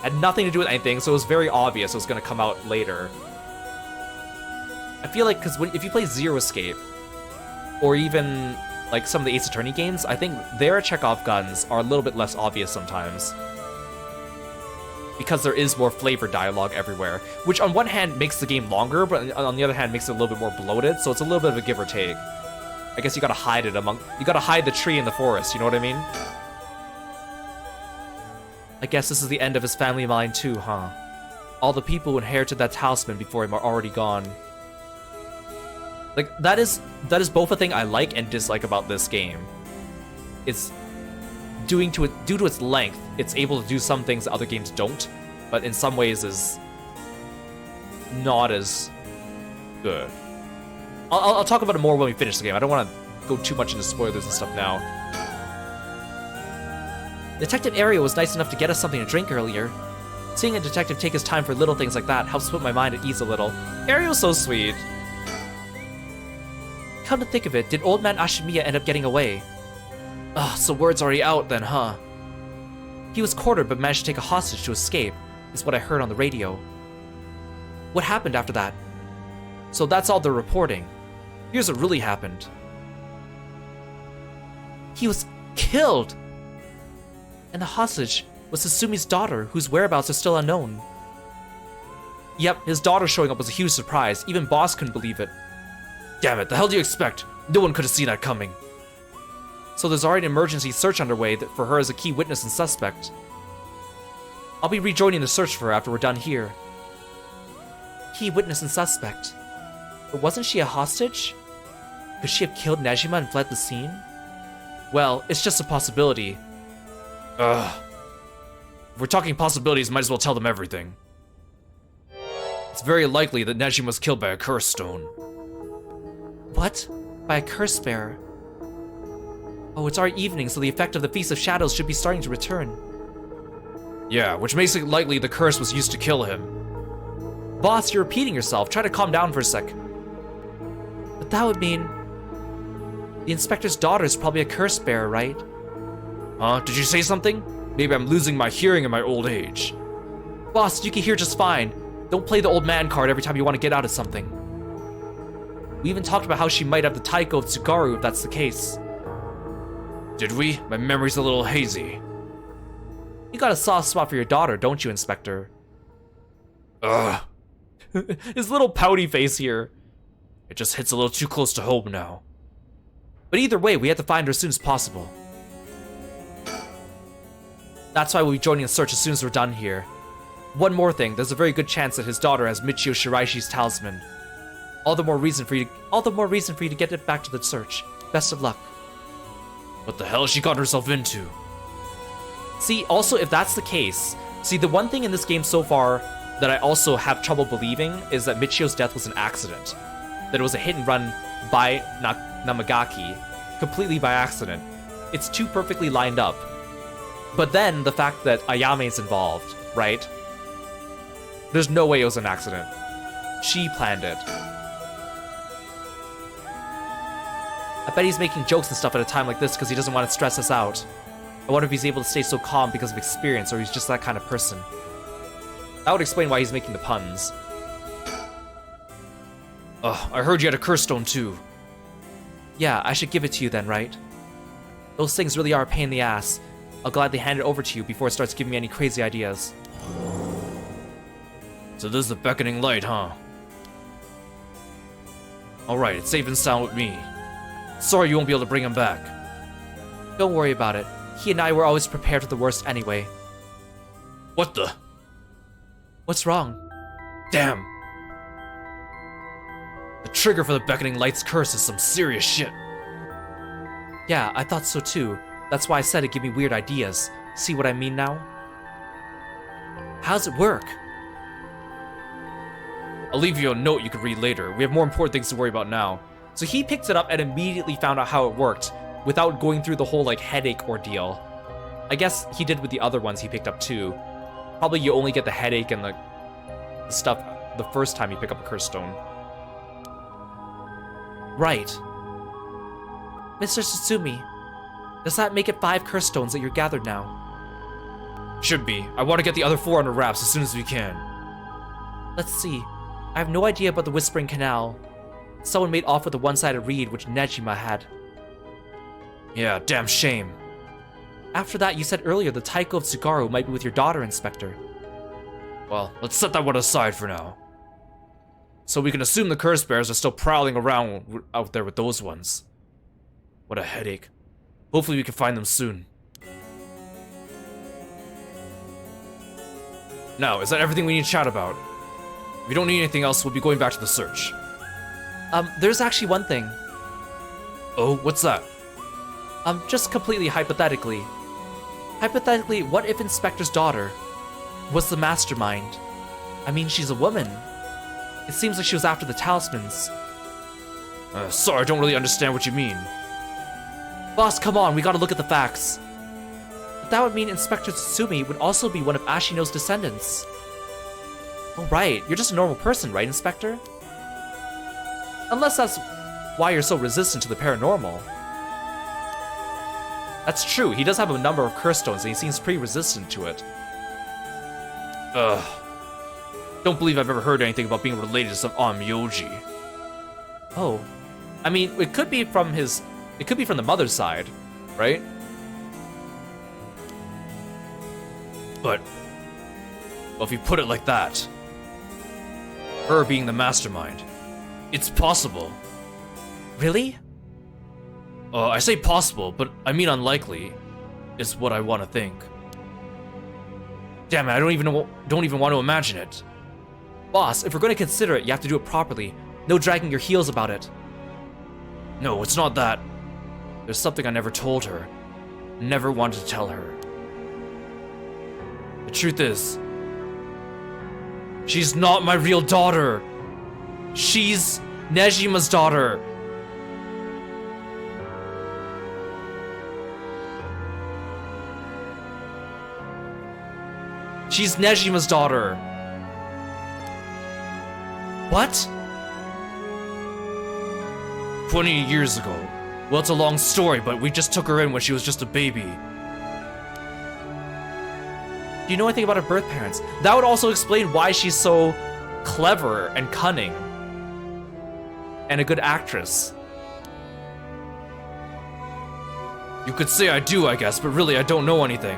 [SPEAKER 2] had nothing to do with anything, so it was very obvious it was going to come out later. I feel like, because if you play Zero Escape, or even like some of the Ace Attorney games, I think their Chekhov guns are a little bit less obvious sometimes. Because there is more flavor dialogue everywhere, which on one hand makes the game longer, but on the other hand makes it a little bit more bloated, so it's a little bit of a give or take. I guess you gotta hide it you gotta hide the tree in the forest, you know what I mean? I guess this is the end of his family line too, huh? All the people who inherited that talisman before him are already gone.
[SPEAKER 1] Like, that is both a thing I like and dislike about this game. It's due to its length, it's able to do some things that other games don't, but in some ways is not as good. I'll talk about it more when we finish the game. I don't want to go too much into spoilers and stuff now. Detective Ario was nice enough to get us something to drink earlier. Seeing a detective take his time for little things like that helps put my mind at ease a little. Ario's so sweet. Come to think of it, did old man Ashimiya end up getting away? Ugh, so word's already out then, huh? He was quartered but managed to take a hostage to escape, is what I heard on the radio. What happened after that? So that's all they're reporting. Here's what really happened. He was killed! And the hostage was Susumi's daughter, whose whereabouts are still unknown. Yep, his daughter showing up was a huge surprise. Even Boss couldn't believe it. Damn it, the hell do you expect? No one could have seen that coming. So there's already an emergency search underway for her as a key witness and suspect. I'll be rejoining the search for her after we're done here. Key witness and suspect. But wasn't she a hostage? Could she have killed Nejima and fled the scene? Well, it's just a possibility. Ugh. If we're talking possibilities, might as well tell them everything. It's very likely that Nejima was killed by a curse stone. What? By a curse bearer? Oh, it's our evening, so the effect of the Feast of Shadows should be starting to return. Yeah, which makes it likely the curse was used to kill him. Boss, you're repeating yourself. Try to calm down for a sec. But that would mean... the inspector's daughter is probably a curse bearer, right? Huh? Did you say something? Maybe I'm losing my hearing in my old age. Boss, you can hear just fine. Don't play the old man card every time you want to get out of something. We even talked about how she might have the Taiko of Tsugaru if that's the case. Did we? My memory's a little hazy. You got a soft spot for your daughter, don't you, Inspector? Ugh. His little pouty face here. It just hits a little too close to home now. But either way, we have to find her as soon as possible. That's why we'll be joining the search as soon as we're done here. One more thing, there's a very good chance that his daughter has Michio Shiraishi's talisman. All the more reason for you to get it back to the search. Best of luck. What the hell has she got herself into? See, also, if that's the case, see, the one thing in this game so far that I also have trouble believing is that Michio's death was an accident. That it was a hit and run by Namagaki, completely by accident. It's too perfectly lined up. But then, the fact that Ayame's involved, right? There's no way it was an accident. She planned it. I bet he's making jokes and stuff at a time like this because he doesn't want to stress us out. I wonder if he's able to stay so calm because of experience, or he's just that kind of person. That would explain why he's making the puns. Ugh, I heard you had a curse stone too. Yeah, I should give it to you then, right? Those things really are a pain in the ass. I'll gladly hand it over to you before it starts giving me any crazy ideas. So this is the beckoning light, huh? Alright, it's safe and sound with me. Sorry you won't be able to bring him back. Don't worry about it. He and I were always prepared for the worst anyway. What the? What's wrong? Damn. The trigger for the beckoning light's curse is some serious shit. Yeah, I thought so too. That's why I said it'd give me weird ideas. See what I mean now? How's it work? I'll leave you a note you can read later. We have more important things to worry about now. So he picked it up and immediately found out how it worked without going through the whole like headache ordeal. I guess he did with the other ones he picked up too. Probably you only get the headache and the stuff the first time you pick up a curse stone. Right. Mr. Tsutsumi, does that make it 5 curse stones that you're gathered now? Should be. I want to get the other 4 under wraps as soon as we can. Let's see. I have no idea about the Whispering Canal. Someone made off with the one-sided reed which Nejima had. Yeah, damn shame. After that, you said earlier the Taiko of Tsugaru might be with your daughter, Inspector. Well, let's set that one aside for now. So we can assume the curse bears are still prowling around out there with those ones. What a headache. Hopefully we can find them soon. Now, is that everything we need to chat about? If we don't need anything else, we'll be going back to the search. There's actually one thing.
[SPEAKER 2] Oh, what's that?
[SPEAKER 1] Just completely hypothetically. Hypothetically, what if Inspector's daughter was the mastermind? I mean, she's a woman. It seems like she was after the talismans.
[SPEAKER 2] Sorry, I don't really understand what you mean.
[SPEAKER 1] Boss, come on, we gotta look at the facts. But that would mean Inspector Tsutsumi would also be one of Ashino's descendants. Oh right, you're just a normal person, right, Inspector? Unless that's why you're so resistant to the paranormal. That's true, he does have a number of curse stones and he seems pretty resistant to it.
[SPEAKER 2] Don't believe I've ever heard anything about being related to some Onmyoji.
[SPEAKER 1] Oh. I mean, it could be from the mother's side, right?
[SPEAKER 2] But, well, if you put it like that, her being the mastermind, it's possible.
[SPEAKER 1] Really?
[SPEAKER 2] I say possible, but I mean unlikely, is what I want to think. Damn it, I don't even want to imagine it.
[SPEAKER 1] Boss, if we're going to consider it, you have to do it properly. No dragging your heels about it.
[SPEAKER 2] No, it's not that. There's something I never told her. Never wanted to tell her. The truth is, she's not my real daughter. She's Nejima's daughter.
[SPEAKER 1] She's Nejima's daughter. What?
[SPEAKER 2] 20 years ago. Well, it's a long story, but we just took her in when she was just a baby.
[SPEAKER 1] Do you know anything about her birth parents? That would also explain why she's so clever and cunning. And a good actress.
[SPEAKER 2] You could say I do, I guess, but really I don't know anything.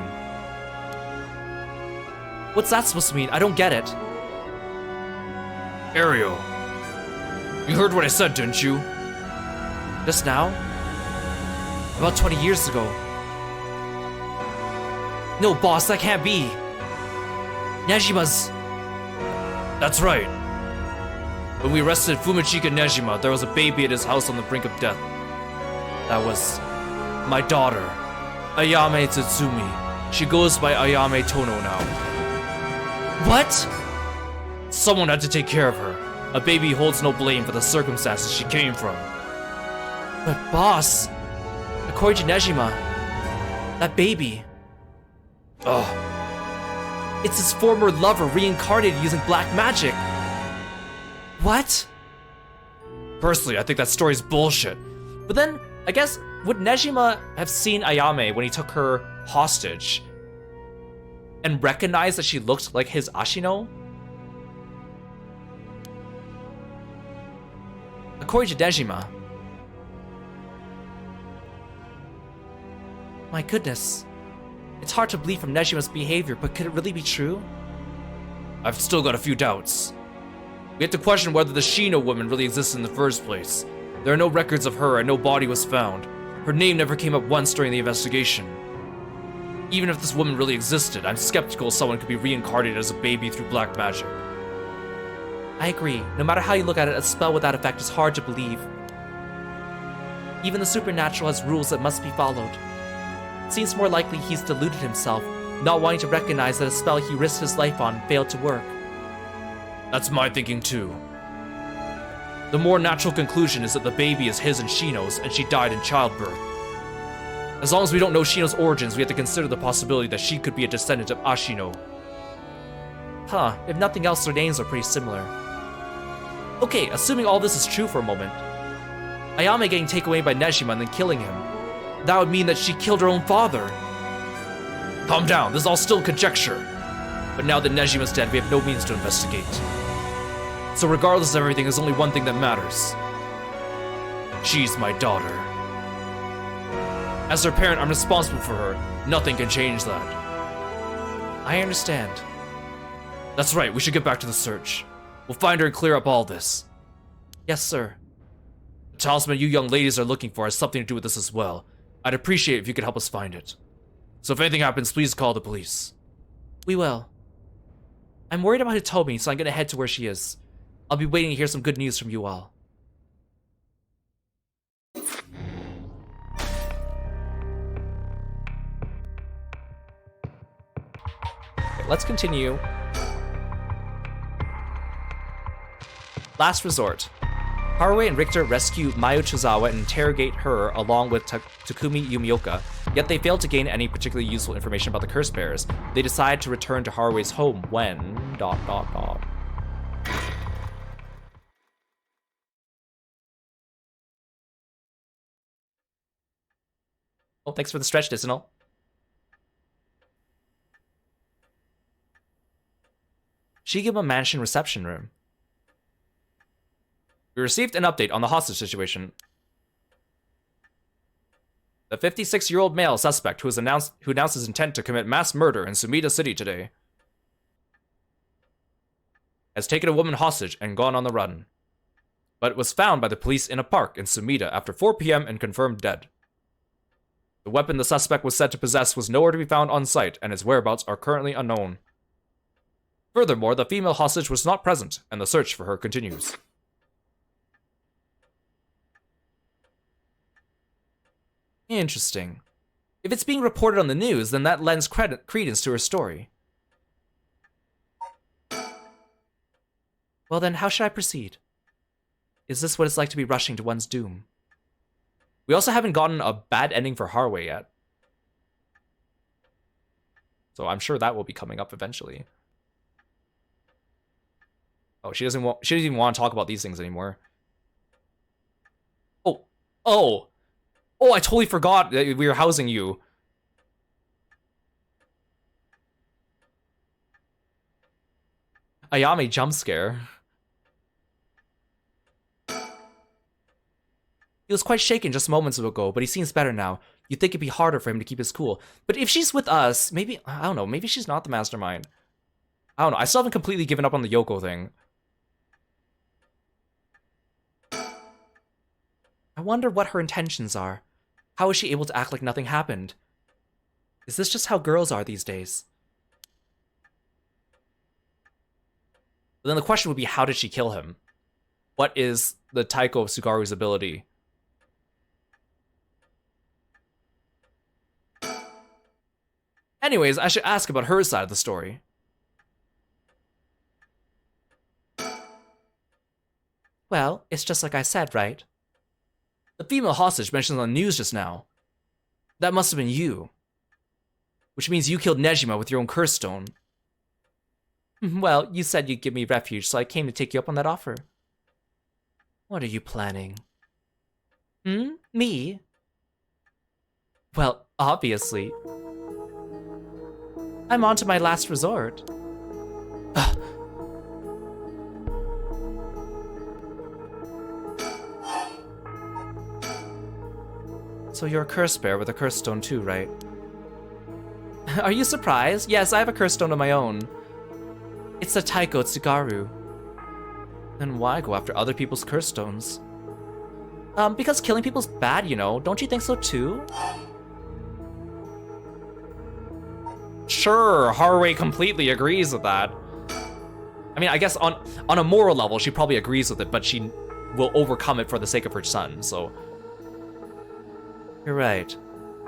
[SPEAKER 1] What's that supposed to mean? I don't get it.
[SPEAKER 2] Ariel, you heard what I said, didn't you?
[SPEAKER 1] Just now? About 20 years ago. No, boss, that can't be. Nejima's...
[SPEAKER 2] That's right. When we arrested Fumichika Nejima, there was a baby at his house on the brink of death. That was my daughter, Ayame Tsutsumi. She goes by Ayame Tono now.
[SPEAKER 1] What?
[SPEAKER 2] Someone had to take care of her. A baby holds no blame for the circumstances she came from.
[SPEAKER 1] But boss, according to Nejima, that baby... It's his former lover reincarnated using black magic. What?
[SPEAKER 2] Personally, I think that story's bullshit.
[SPEAKER 1] But then, I guess, would Nejima have seen Ayame when he took her hostage and recognized that she looked like his Ashino? According to Nejima. My goodness. It's hard to believe from Nejima's behavior, but could it really be true?
[SPEAKER 2] I've still got a few doubts. We have to question whether the Shino woman really exists in the first place. There are no records of her and no body was found. Her name never came up once during the investigation. Even if this woman really existed, I'm skeptical someone could be reincarnated as a baby through black magic.
[SPEAKER 1] I agree. No matter how you look at it, a spell with that effect is hard to believe. Even the supernatural has rules that must be followed. It seems more likely he's deluded himself, not wanting to recognize that a spell he risked his life on failed to work.
[SPEAKER 2] That's my thinking too. The more natural conclusion is that the baby is his and Shino's, and she died in childbirth. As long as we don't know Shino's origins, we have to consider the possibility that she could be a descendant of Ashino.
[SPEAKER 1] Huh, if nothing else, their names are pretty similar. Okay, assuming all this is true for a moment. Ayame getting taken away by Nejima and then killing him. That would mean that she killed her own father.
[SPEAKER 2] Calm down, this is all still conjecture. But now that Nejima's dead, we have no means to investigate. So regardless of everything, there's only one thing that matters. She's my daughter. As her parent, I'm responsible for her. Nothing can change that.
[SPEAKER 1] I understand.
[SPEAKER 2] That's right, we should get back to the search. We'll find her and clear up all this.
[SPEAKER 1] Yes, sir.
[SPEAKER 2] The talisman you young ladies are looking for has something to do with this as well. I'd appreciate it if you could help us find it. So if anything happens, please call the police.
[SPEAKER 1] We will. I'm worried about Hitomi, so I'm gonna head to where she is. I'll be waiting to hear some good news from you all. let's continue. Last resort. Haruhi and Richter rescue Mayu Chizawa and interrogate her along with Takumi Yumioka, yet they fail to gain any particularly useful information about the curse bearers. They decide to return to Haruhi's home when... ... Oh, thanks for the stretch, Disnal. Shigema Mansion reception room. We received an update on the hostage situation. The 56-year-old male suspect who announced his intent to commit mass murder in Sumida City today has taken a woman hostage and gone on the run, but was found by the police in a park in Sumida after 4 p.m. and confirmed dead. The weapon the suspect was said to possess was nowhere to be found on site, and his whereabouts are currently unknown. Furthermore, the female hostage was not present, and the search for her continues. Interesting. If it's being reported on the news, then that lends credence to her story. Well then, how should I proceed? Is this what it's like to be rushing to one's doom? We also haven't gotten a bad ending for Haruhi yet. So I'm sure that will be coming up eventually. Oh, she doesn't even want to talk about these things anymore. Oh, I totally forgot that we were housing you. Ayame jump scare. He was quite shaken just moments ago, but he seems better now. You'd think it'd be harder for him to keep his cool. But if she's with us, maybe, I don't know, maybe she's not the mastermind. I don't know, I still haven't completely given up on the Yoko thing. I wonder what her intentions are. How is she able to act like nothing happened? Is this just how girls are these days? But then the question would be, how did she kill him? What is the Taiko of Tsugaru's ability? Anyways, I should ask about her side of the story. Well, it's just like I said, right? The female hostage mentioned on the news just now. That must have been you. Which means you killed Nejima with your own curse stone. Well, you said you'd give me refuge, so I came to take you up on that offer. What are you planning? Me? Well, obviously. I'm on to my last resort. So you're a curse bear with a curse stone too, right? Are you surprised? Yes, I have a curse stone of my own. It's the Taiko Tsugaru. Then why go after other people's curse stones? Because killing people's bad, you know. Don't you think so too? Sure, Haruhi completely agrees with that. I mean, I guess on a moral level, she probably agrees with it, but she will overcome it for the sake of her son, so... You're right.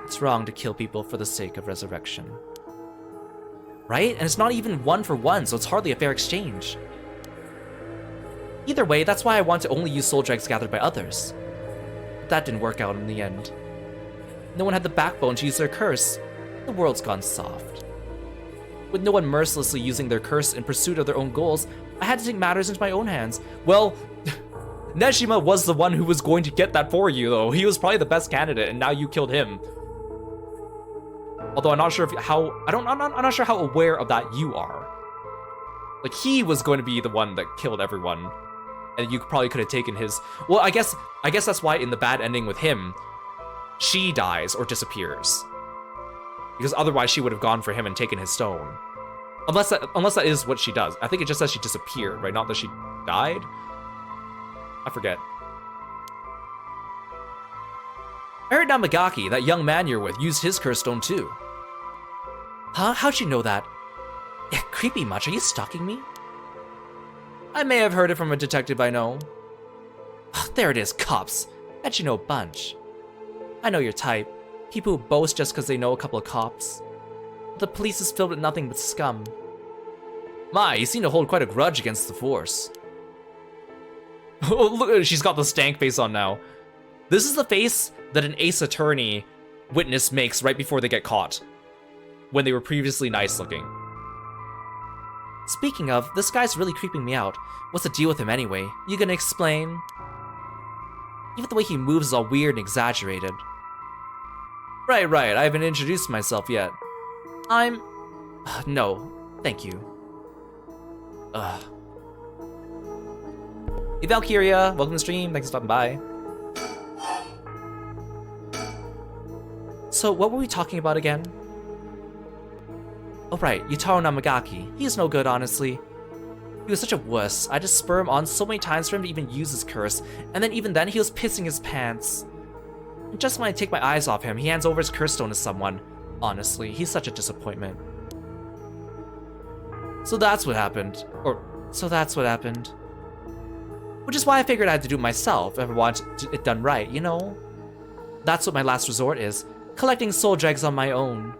[SPEAKER 1] It's wrong to kill people for the sake of resurrection. Right? And it's not even 1 for 1, so it's hardly a fair exchange. Either way, that's why I want to only use soul dregs gathered by others. But that didn't work out in the end. No one had the backbone to use their curse. The world's gone soft. With no one mercilessly using their curse in pursuit of their own goals, I had to take matters into my own hands. Well, Nejima was the one who was going to get that for you, though. He was probably the best candidate, and now you killed him. Although I'm not sure I'm not sure how aware of that you are. Like, he was going to be the one that killed everyone, and you probably could have taken his. Well, I guess that's why in the bad ending with him, she dies or disappears, because otherwise she would have gone for him and taken his stone. Unless that is what she does. I think it just says she disappeared, right? Not that she died. I forget. I heard Namagaki, that young man you're with, used his curse stone too. Huh? How'd you know that? Yeah, creepy much. Are you stalking me? I may have heard it from a detective I know. There it is, cops. Bet you know a bunch. I know your type. People who boast just because they know a couple of cops. The police is filled with nothing but scum.
[SPEAKER 2] My, you seem to hold quite a grudge against the Force. Oh, look, she's got the stank face on now. This is the face that an Ace Attorney witness makes right before they get caught, when they were previously nice looking.
[SPEAKER 1] Speaking of, this guy's really creeping me out. What's the deal with him anyway? You gonna explain? Even the way he moves is all weird and exaggerated.
[SPEAKER 2] Right, I haven't introduced myself yet.
[SPEAKER 1] I'm... no, thank you. Hey Valkyria, welcome to the stream, thanks for stopping by. So what were we talking about again? Oh right, Yutaro Namagaki. He's no good, honestly. He was such a wuss. I just spur him on so many times for him to even use his curse, and then even then he was pissing his pants. And just when I take my eyes off him, he hands over his curse stone to someone. Honestly, he's such a disappointment. So that's what happened. Which is why I figured I had to do it myself if I wanted it done right, you know? That's what my last resort is. Collecting soul dregs on my own.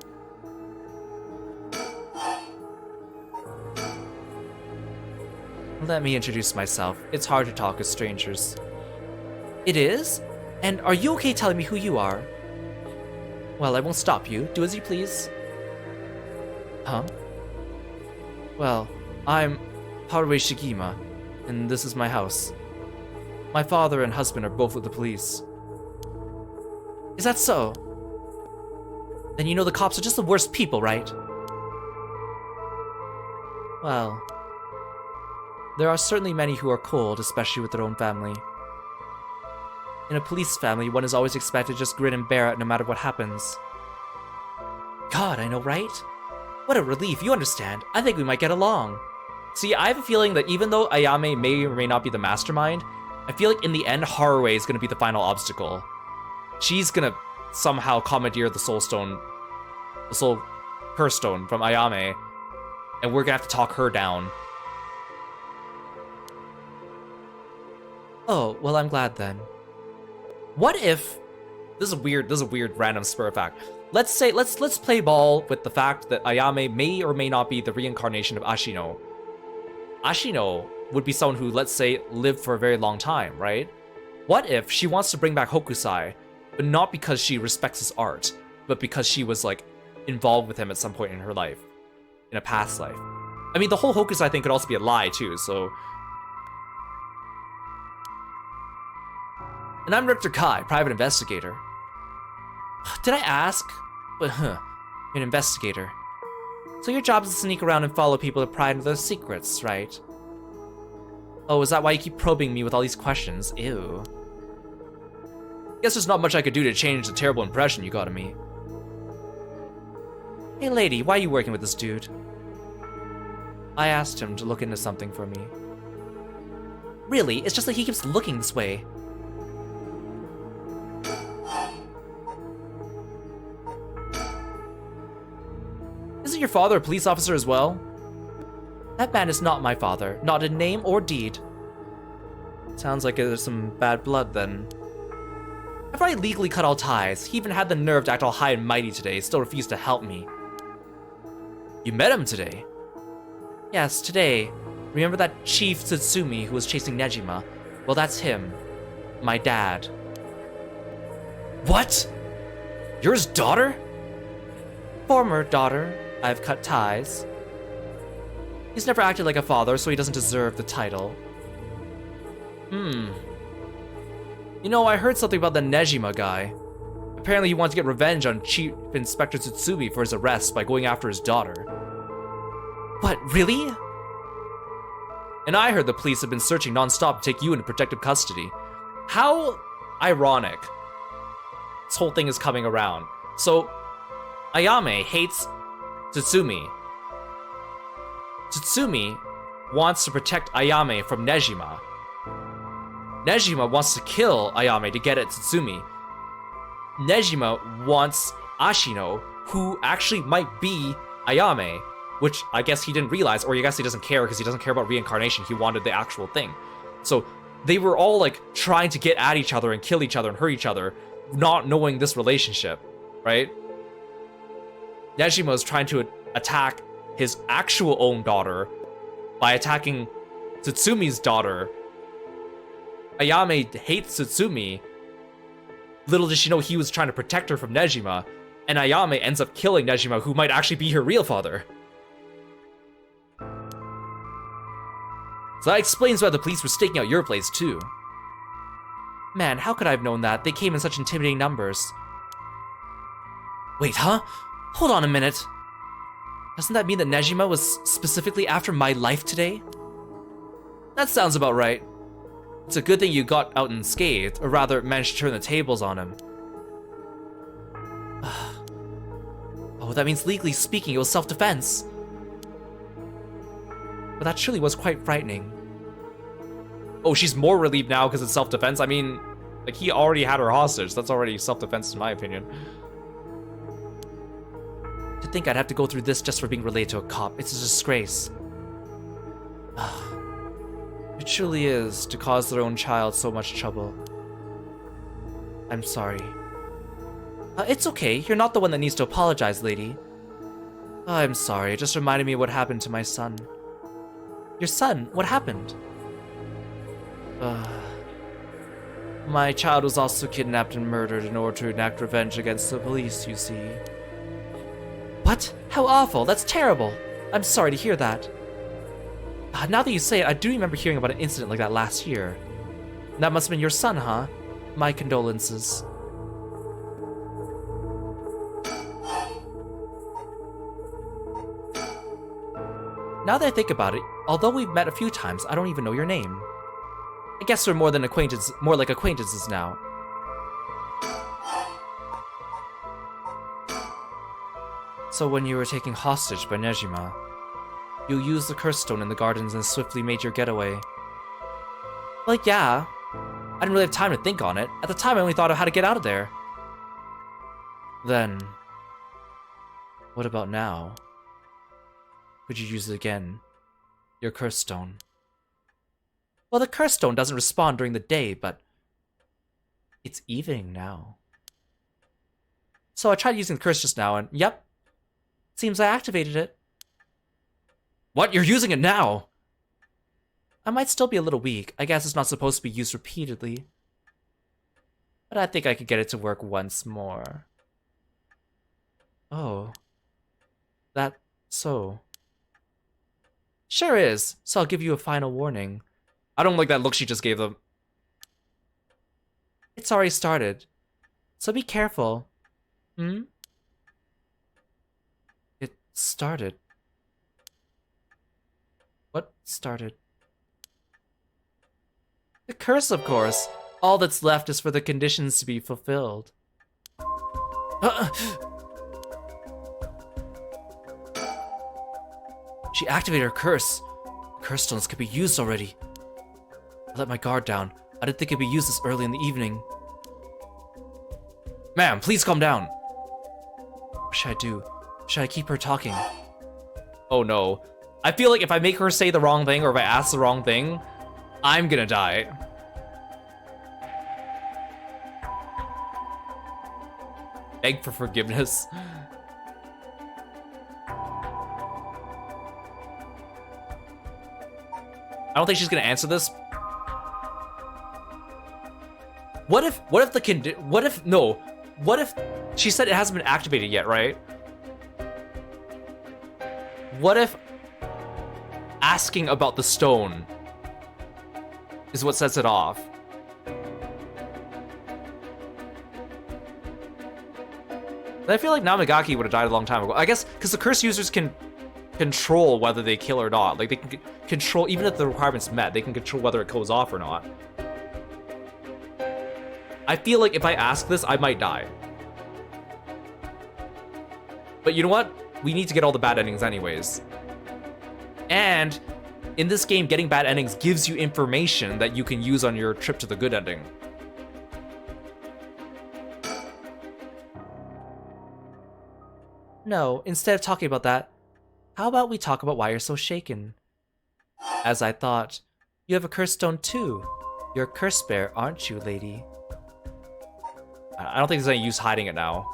[SPEAKER 1] Let me introduce myself. It's hard to talk with strangers. It is? And are you okay telling me who you are? Well, I won't stop you. Do as you please. Huh? Well, I'm Haruhi Shigima, and this is my house. My father and husband are both with the police. Is that so? Then you know the cops are just the worst people, right? Well, there are certainly many who are cold, especially with their own family. In a police family, one is always expected to just grin and bear it no matter what happens. God, I know, right? What a relief, you understand. I think we might get along. See, I have a feeling that even though Ayame may or may not be the mastermind, I feel like in the end, Haruhi is going to be the final obstacle. She's going to somehow commandeer the soul curse stone from Ayame, and we're going to have to talk her down. Oh, well, I'm glad then. What if... This is a weird random spur of fact. Let's play ball with the fact that Ayame may or may not be the reincarnation of Ashino. Ashino would be someone who, let's say, lived for a very long time, right? What if she wants to bring back Hokusai, but not because she respects his art, but because she was, like, involved with him at some point in her life, in a past life? I mean, the whole Hokusai thing could also be a lie, too, so... And I'm Richter Kai, private investigator. Did I ask? But you're an investigator. So your job is to sneak around and follow people to pry into their secrets, right? Oh, is that why you keep probing me with all these questions? Ew. Guess there's not much I could do to change the terrible impression you got of me. Hey lady, why are you working with this dude? I asked him to look into something for me. Really? It's just that he keeps looking this way. Isn't your father a police officer as well? That man is not my father, not in name or deed. Sounds like there's some bad blood then. After I legally cut all ties, he even had the nerve to act all high and mighty today, still refused to help me. You met him today? Yes, today. Remember that Chief Tsutsumi who was chasing Nejima? Well, that's him. My dad. What? You're his daughter? Former daughter. I've cut ties. He's never acted like a father, so he doesn't deserve the title. You know, I heard something about the Nejima guy. Apparently he wanted to get revenge on Chief Inspector Tsutsumi for his arrest by going after his daughter. What, really? And I heard the police have been searching non-stop to take you into protective custody. How ironic. This whole thing is coming around. So, Ayame hates Tsutsumi. Tsutsumi wants to protect Ayame from Nejima. Nejima wants to kill Ayame to get at Tsutsumi. Nejima wants Ashino, who actually might be Ayame, which I guess he didn't realize, or I guess he doesn't care because he doesn't care about reincarnation. He wanted the actual thing. So they were all like trying to get at each other and kill each other and hurt each other, not knowing this relationship, right? Nejima is trying to attack his actual own daughter
[SPEAKER 2] by attacking Tsutsumi's daughter. Ayame hates Tsutsumi. Little did she know he was trying to protect her from Nejima, and Ayame ends up killing Nejima, who might actually be her real father. So that explains why the police were staking out your place, too.
[SPEAKER 1] Man, how could I have known that? They came in such intimidating numbers. Wait, huh? Hold on a minute. Doesn't that mean that Nejima was specifically after my life today?
[SPEAKER 2] That sounds about right. It's a good thing you got out unscathed, or rather managed to turn the tables on him.
[SPEAKER 1] Oh, that means legally speaking, it was self-defense. But that truly was quite frightening.
[SPEAKER 2] Oh, she's more relieved now because it's self-defense? I mean, like, he already had her hostage. That's already self-defense in my opinion.
[SPEAKER 1] To think I'd have to go through this just for being related to a cop. It's a disgrace.
[SPEAKER 2] It truly is, to cause their own child so much trouble.
[SPEAKER 1] I'm sorry. It's okay. You're not the one that needs to apologize, lady.
[SPEAKER 2] I'm sorry. It just reminded me of what happened to my son.
[SPEAKER 1] Your son? What happened?
[SPEAKER 2] My child was also kidnapped and murdered in order to enact revenge against the police, you see.
[SPEAKER 1] What? How awful. That's terrible. I'm sorry to hear that. Now that you say it, I do remember hearing about an incident like that last year. That must have been your son, huh? My condolences. Now that I think about it, although we've met a few times, I don't even know your name. I guess we're more like acquaintances now.
[SPEAKER 2] So when you were taken hostage by Nejima, you used the curse stone in the gardens and swiftly made your getaway.
[SPEAKER 1] Well, yeah. I didn't really have time to think on it. At the time, I only thought of how to get out of there.
[SPEAKER 2] Then, what about now? Could you use it again? Your curse stone.
[SPEAKER 1] Well, the curse stone doesn't respond during the day, but it's evening now. So I tried using the curse just now, and yep. Seems I activated it.
[SPEAKER 2] What? You're using it now?
[SPEAKER 1] I might still be a little weak. I guess it's not supposed to be used repeatedly. But I think I could get it to work once more.
[SPEAKER 2] Oh. That so.
[SPEAKER 1] Sure is. So I'll give you a final warning.
[SPEAKER 2] I don't like that look she just gave them.
[SPEAKER 1] It's already started. So be careful.
[SPEAKER 2] It started. What started?
[SPEAKER 1] The curse, of course. All that's left is for the conditions to be fulfilled.
[SPEAKER 2] She activated her curse. Curse stones could be used already. I let my guard down. I didn't think it'd be used this early in the evening. Ma'am, please calm down. What should I do? Should I keep her talking?
[SPEAKER 1] Oh no. I feel like if I make her say the wrong thing or if I ask the wrong thing, I'm gonna die. Beg for forgiveness. I don't think she's gonna answer this. What if she said it hasn't been activated yet, right? What if asking about the stone is what sets it off? And I feel like Namagaki would have died a long time ago. I guess because the curse users can control whether they kill or not. Like, they can control, even if the requirement's met, they can control whether it goes off or not. I feel like if I ask this, I might die. But you know what? We need to get all the bad endings anyways. And in this game, getting bad endings gives you information that you can use on your trip to the good ending. No, instead of talking about that, how about we talk about why you're so shaken? As I thought, you have a curse stone too. You're a curse bear, aren't you, lady? I don't think there's any use hiding it now.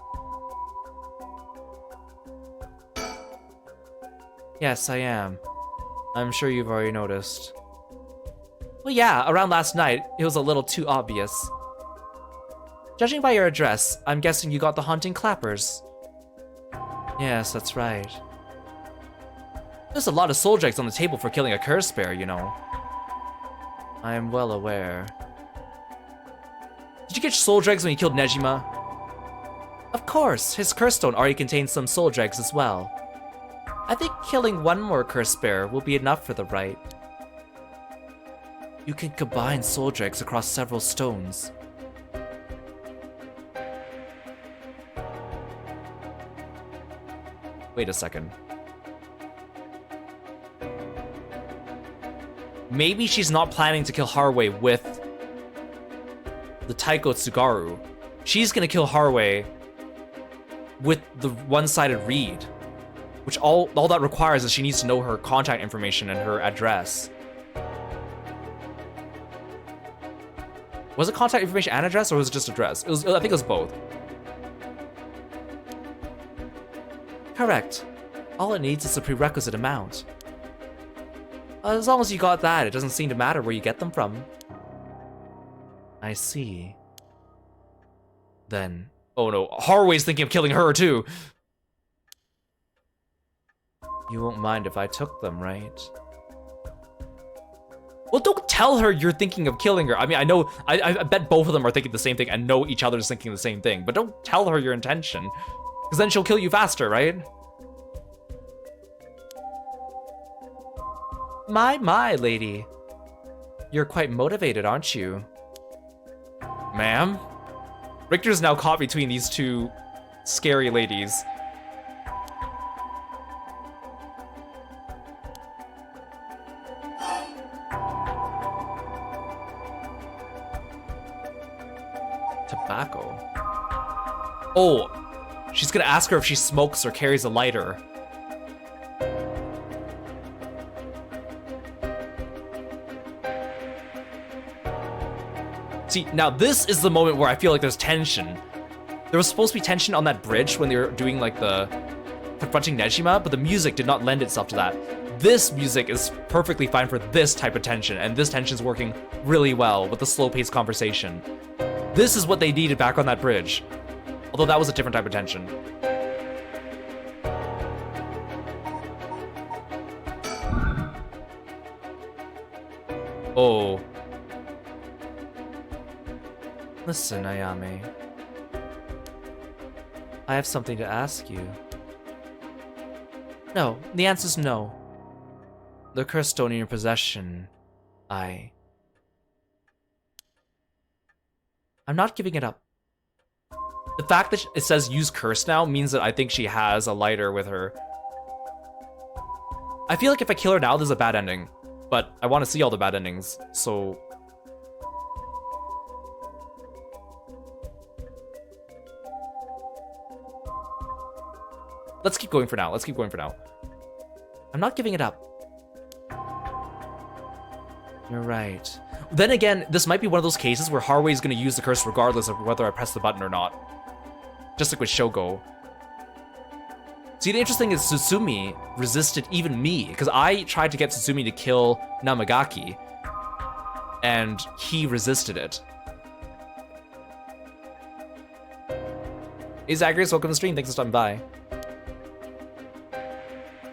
[SPEAKER 2] Yes, I am.
[SPEAKER 1] I'm sure you've already noticed. Well, yeah, around last night, it was a little too obvious. Judging by your address, I'm guessing you got the haunting clappers. Yes, that's right. There's a lot of soul dregs on the table for killing a curse bear, you know. I am well aware. Did you get soul dregs when you killed Nejima? Of course, his curse stone already contains some soul dregs as well. I think killing one more curse bear will be enough for the rite. You can combine soul dregs across several stones. Wait a second. Maybe she's not planning to kill Haruwe with the Taiko Tsugaru. She's gonna kill Haruwe with the one-sided read, which all that requires is she needs to know her contact information and her address. Was it contact information and address, or was it just address? I think it was both. Correct. All it needs is a prerequisite amount. As long as you got that, it doesn't seem to matter where you get them from. I see. Then... Oh no, Haruwe's thinking of killing her too! You won't mind if I took them, right? Well, don't tell her you're thinking of killing her. I mean, I bet both of them are thinking the same thing and know each other's thinking the same thing, but don't tell her your intention, because then she'll kill you faster, right? My, lady. You're quite motivated, aren't you? Ma'am? Richter's now caught between these two scary ladies. Tobacco. Oh, she's gonna ask her if she smokes or carries a lighter. See, now this is the moment where I feel like there's tension. There was supposed to be tension on that bridge when they were doing like the confronting Nejima, but the music did not lend itself to that. This music is perfectly fine for this type of tension, and this tension is working really well with the slow-paced conversation. This is what they needed back on that bridge. Although that was a different type of tension. Oh. Listen, Ayame. I have something to ask you. No, the answer's no. The cursed stone in your possession, I'm not giving it up. The fact that it says use curse now means that I think she has a lighter with her. I feel like if I kill her now, there's a bad ending. But I want to see all the bad endings, so... Let's keep going for now. Let's keep going for now. I'm not giving it up. You're right. Then again, this might be one of those cases where Haruwe is going to use the curse regardless of whether I press the button or not. Just like with Shogo. See, the interesting thing is Tsutsumi resisted even me, because I tried to get Tsutsumi to kill Namagaki, and he resisted it. Hey Zagreus, welcome to the stream. Thanks for stopping by.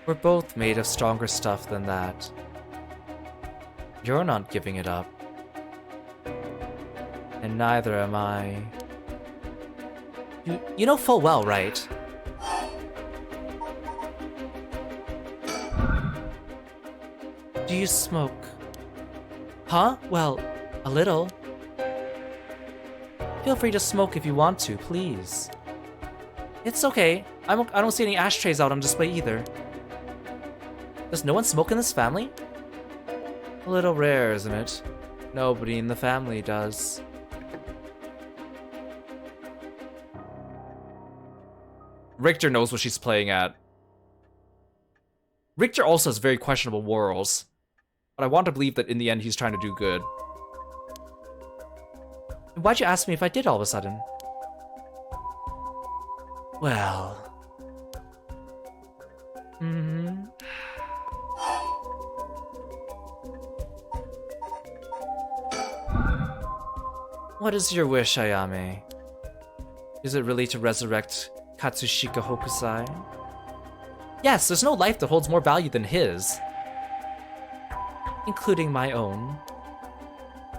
[SPEAKER 1] We're both made of stronger stuff than that. You're not giving it up. And neither am I. You know full well, right? Do you smoke? Huh? Well, a little. Feel free to smoke if you want to, please. It's okay. I don't see any ashtrays out on display either. Does no one smoke in this family? A little rare, isn't it? Nobody in the family does. Richter knows what she's playing at. Richter also has very questionable morals, but I want to believe that in the end he's trying to do good. Why'd you ask me if I did all of a sudden? Well... What is your wish, Ayame? Is it really to resurrect Katsushika Hokusai? Yes, there's no life that holds more value than his. Including my own.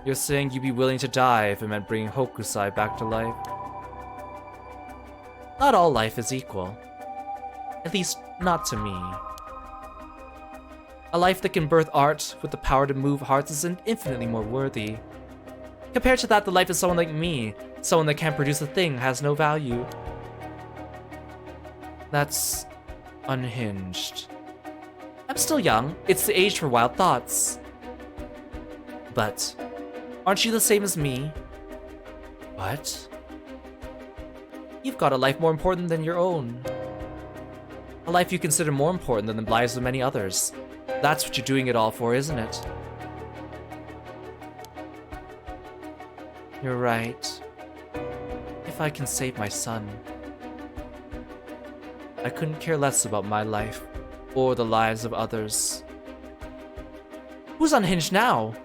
[SPEAKER 1] You're saying you'd be willing to die if it meant bringing Hokusai back to life? Not all life is equal. At least, not to me. A life that can birth art with the power to move hearts is infinitely more worthy. Compared to that, the life of someone like me, someone that can't produce a thing, has no value. That's unhinged. I'm still young. It's the age for wild thoughts. But aren't you the same as me? What? You've got a life more important than your own. A life you consider more important than the lives of many others. That's what you're doing it all for, isn't it? You're right. If I can save my son. I couldn't care less about my life, or the lives of others. Who's unhinged now?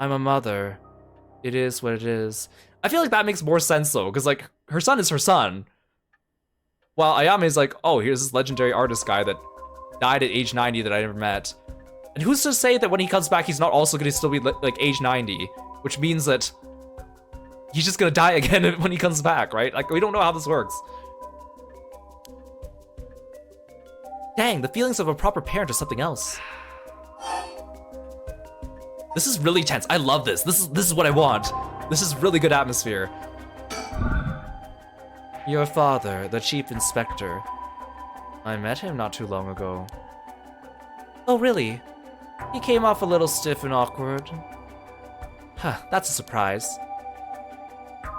[SPEAKER 1] I'm a mother. It is what it is. I feel like that makes more sense though, because like, her son is her son. While Ayame's like, oh, here's this legendary artist guy that died at age 90 that I never met. And who's to say that when he comes back, he's not also gonna still be like age 90? Which means that he's just gonna die again when he comes back, right? Like, we don't know how this works. Dang, the feelings of a proper parent are something else. This is really tense. I love this. This is what I want. This is really good atmosphere. Your father, the chief inspector. I met him not too long ago. Oh, really? He came off a little stiff and awkward. Huh, that's a surprise.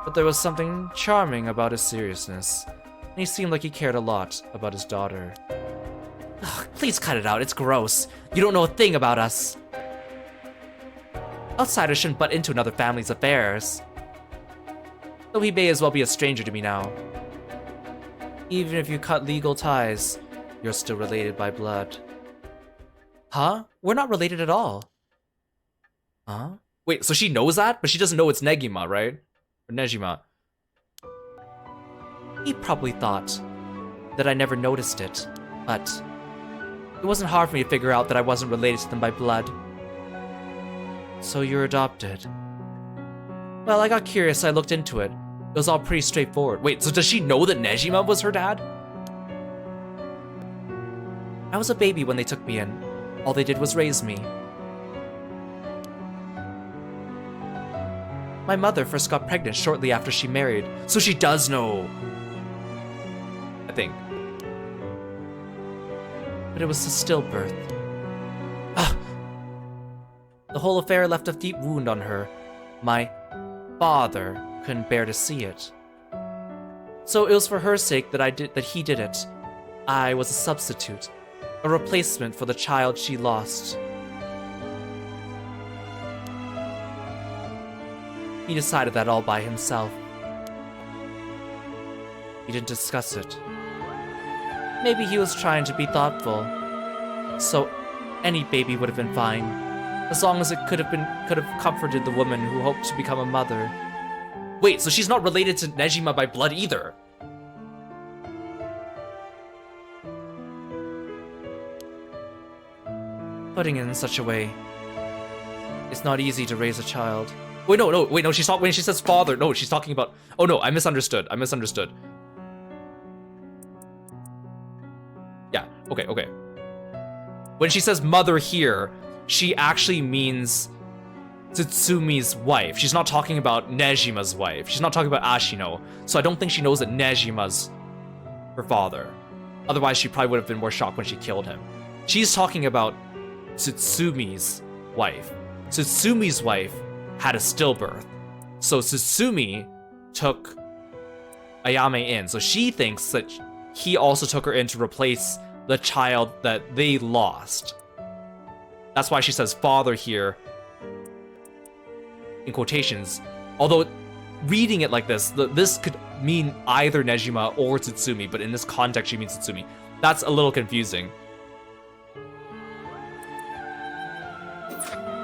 [SPEAKER 1] But there was something charming about his seriousness, and he seemed like he cared a lot about his daughter. Ugh, please cut it out, it's gross. You don't know a thing about us. Outsiders shouldn't butt into another family's affairs. Though he may as well be a stranger to me now. Even if you cut legal ties, you're still related by blood. Huh? We're not related at all. Huh? Wait, so she knows that? But she doesn't know it's Negima, right? Or Nejima. He probably thought that I never noticed it, but it wasn't hard for me to figure out that I wasn't related to them by blood. So you're adopted. Well, I got curious, I looked into it. It was all pretty straightforward. Wait, so does she know that Nejima was her dad? I was a baby when they took me in. All they did was raise me. My mother first got pregnant shortly after she married, so she does know. I think. But it was a stillbirth. Ah! The whole affair left a deep wound on her. My father couldn't bear to see it. So it was for her sake that he did it. I was a substitute, a replacement for the child she lost. He decided that all by himself. He didn't discuss it. Maybe he was trying to be thoughtful. So any baby would have been fine, as long as it could have comforted the woman who hoped to become a mother. Wait, so she's not related to Nejima by blood either? Putting it in such a way, it's not easy to raise a child. Wait, no, when she says father, no, she's talking about, oh no, I misunderstood. Yeah, okay. When she says mother here, she actually means Tsutsumi's wife. She's not talking about Nejima's wife. She's not talking about Ashino. So I don't think she knows that Nejima's her father. Otherwise, she probably would have been more shocked when she killed him. She's talking about Tsutsumi's wife. Tsutsumi's wife had a stillbirth. So Tsutsumi took Ayame in. So she thinks that he also took her in to replace the child that they lost. That's why she says father here, in quotations. Although, reading it like this, this could mean either Nejima or Tsutsumi, but in this context she means Tsutsumi. That's a little confusing.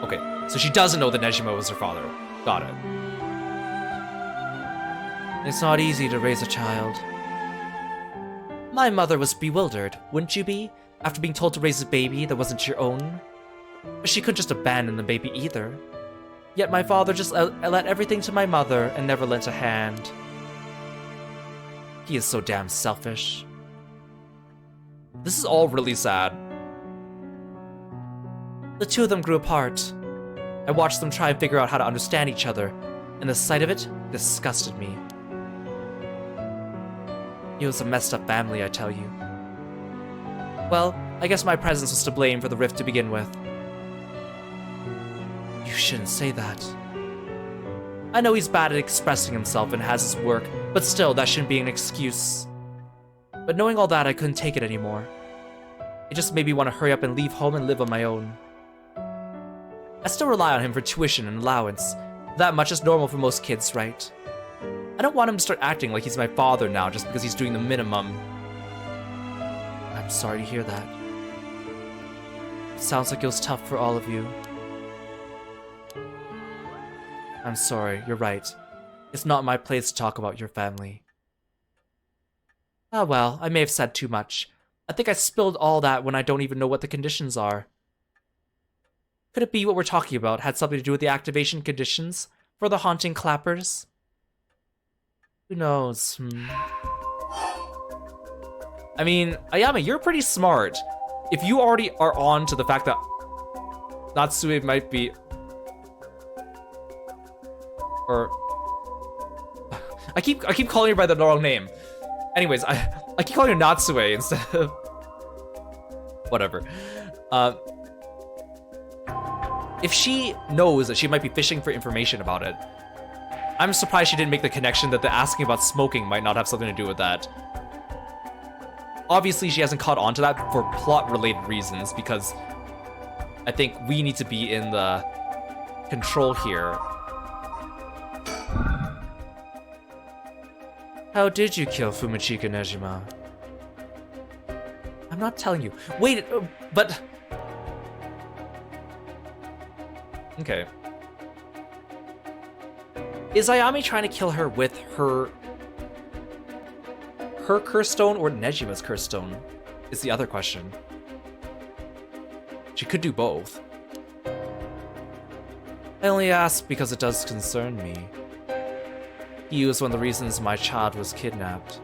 [SPEAKER 1] Okay, so she doesn't know that Nejima was her father. Got it. It's not easy to raise a child. My mother was bewildered, wouldn't you be, after being told to raise a baby that wasn't your own? But she couldn't just abandon the baby either. Yet my father just let everything to my mother and never lent a hand. He is so damn selfish.
[SPEAKER 2] This is all really sad.
[SPEAKER 1] The two of them grew apart. I watched them try and figure out how to understand each other, and the sight of it disgusted me. It was a messed up family, I tell you. Well, I guess my presence was to blame for the rift to begin with. You shouldn't say that. I know he's bad at expressing himself and has his work, but still, that shouldn't be an excuse. But knowing all that, I couldn't take it anymore. It just made me want to hurry up and leave home and live on my own. I still rely on him for tuition and allowance. That much is normal for most kids, right? I don't want him to start acting like he's my father now just because he's doing the minimum. I'm sorry to hear that. It sounds like it was tough for all of you. I'm sorry, you're right. It's not my place to talk about your family. Ah well, I may have said too much. I think I spilled all that when I don't even know what the conditions are. Could it be what we're talking about had something to do with the activation conditions for the haunting clappers? Who knows?
[SPEAKER 2] I mean, Ayame, you're pretty smart. If you already are on to the fact that Natsue might be... Or... I keep calling her by the wrong name. Anyways, I keep calling her Natsue instead of... Whatever. If she knows that she might be fishing for information about it, I'm surprised she didn't make the connection that the asking about smoking might not have something to do with that. Obviously, she hasn't caught on to that for plot-related reasons, because I think we need to be in the control here.
[SPEAKER 1] How did you kill Fumichika Nejima? I'm not telling you. Wait, but...
[SPEAKER 2] Okay.
[SPEAKER 1] Is Ayame trying to kill her with her curse stone or Nejima's curse stone? Is the other question.
[SPEAKER 2] She could do both.
[SPEAKER 1] I only ask because it does concern me. He was one of the reasons my child was kidnapped.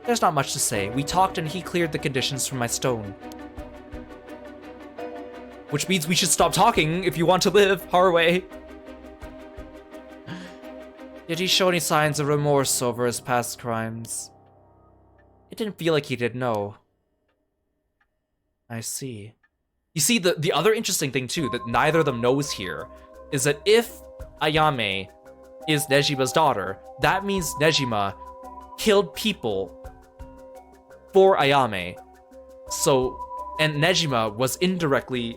[SPEAKER 1] There's not much to say. We talked and he cleared the conditions for my stone.
[SPEAKER 2] Which means we should stop talking if you want to live, Haruwe.
[SPEAKER 1] Did he show any signs of remorse over his past crimes? It didn't feel like he did, no. I see.
[SPEAKER 2] You see, the other interesting thing too, that neither of them knows here, is that if Ayame is Nejima's daughter, that means Nejima killed people for Ayame. So, and Nejima was indirectly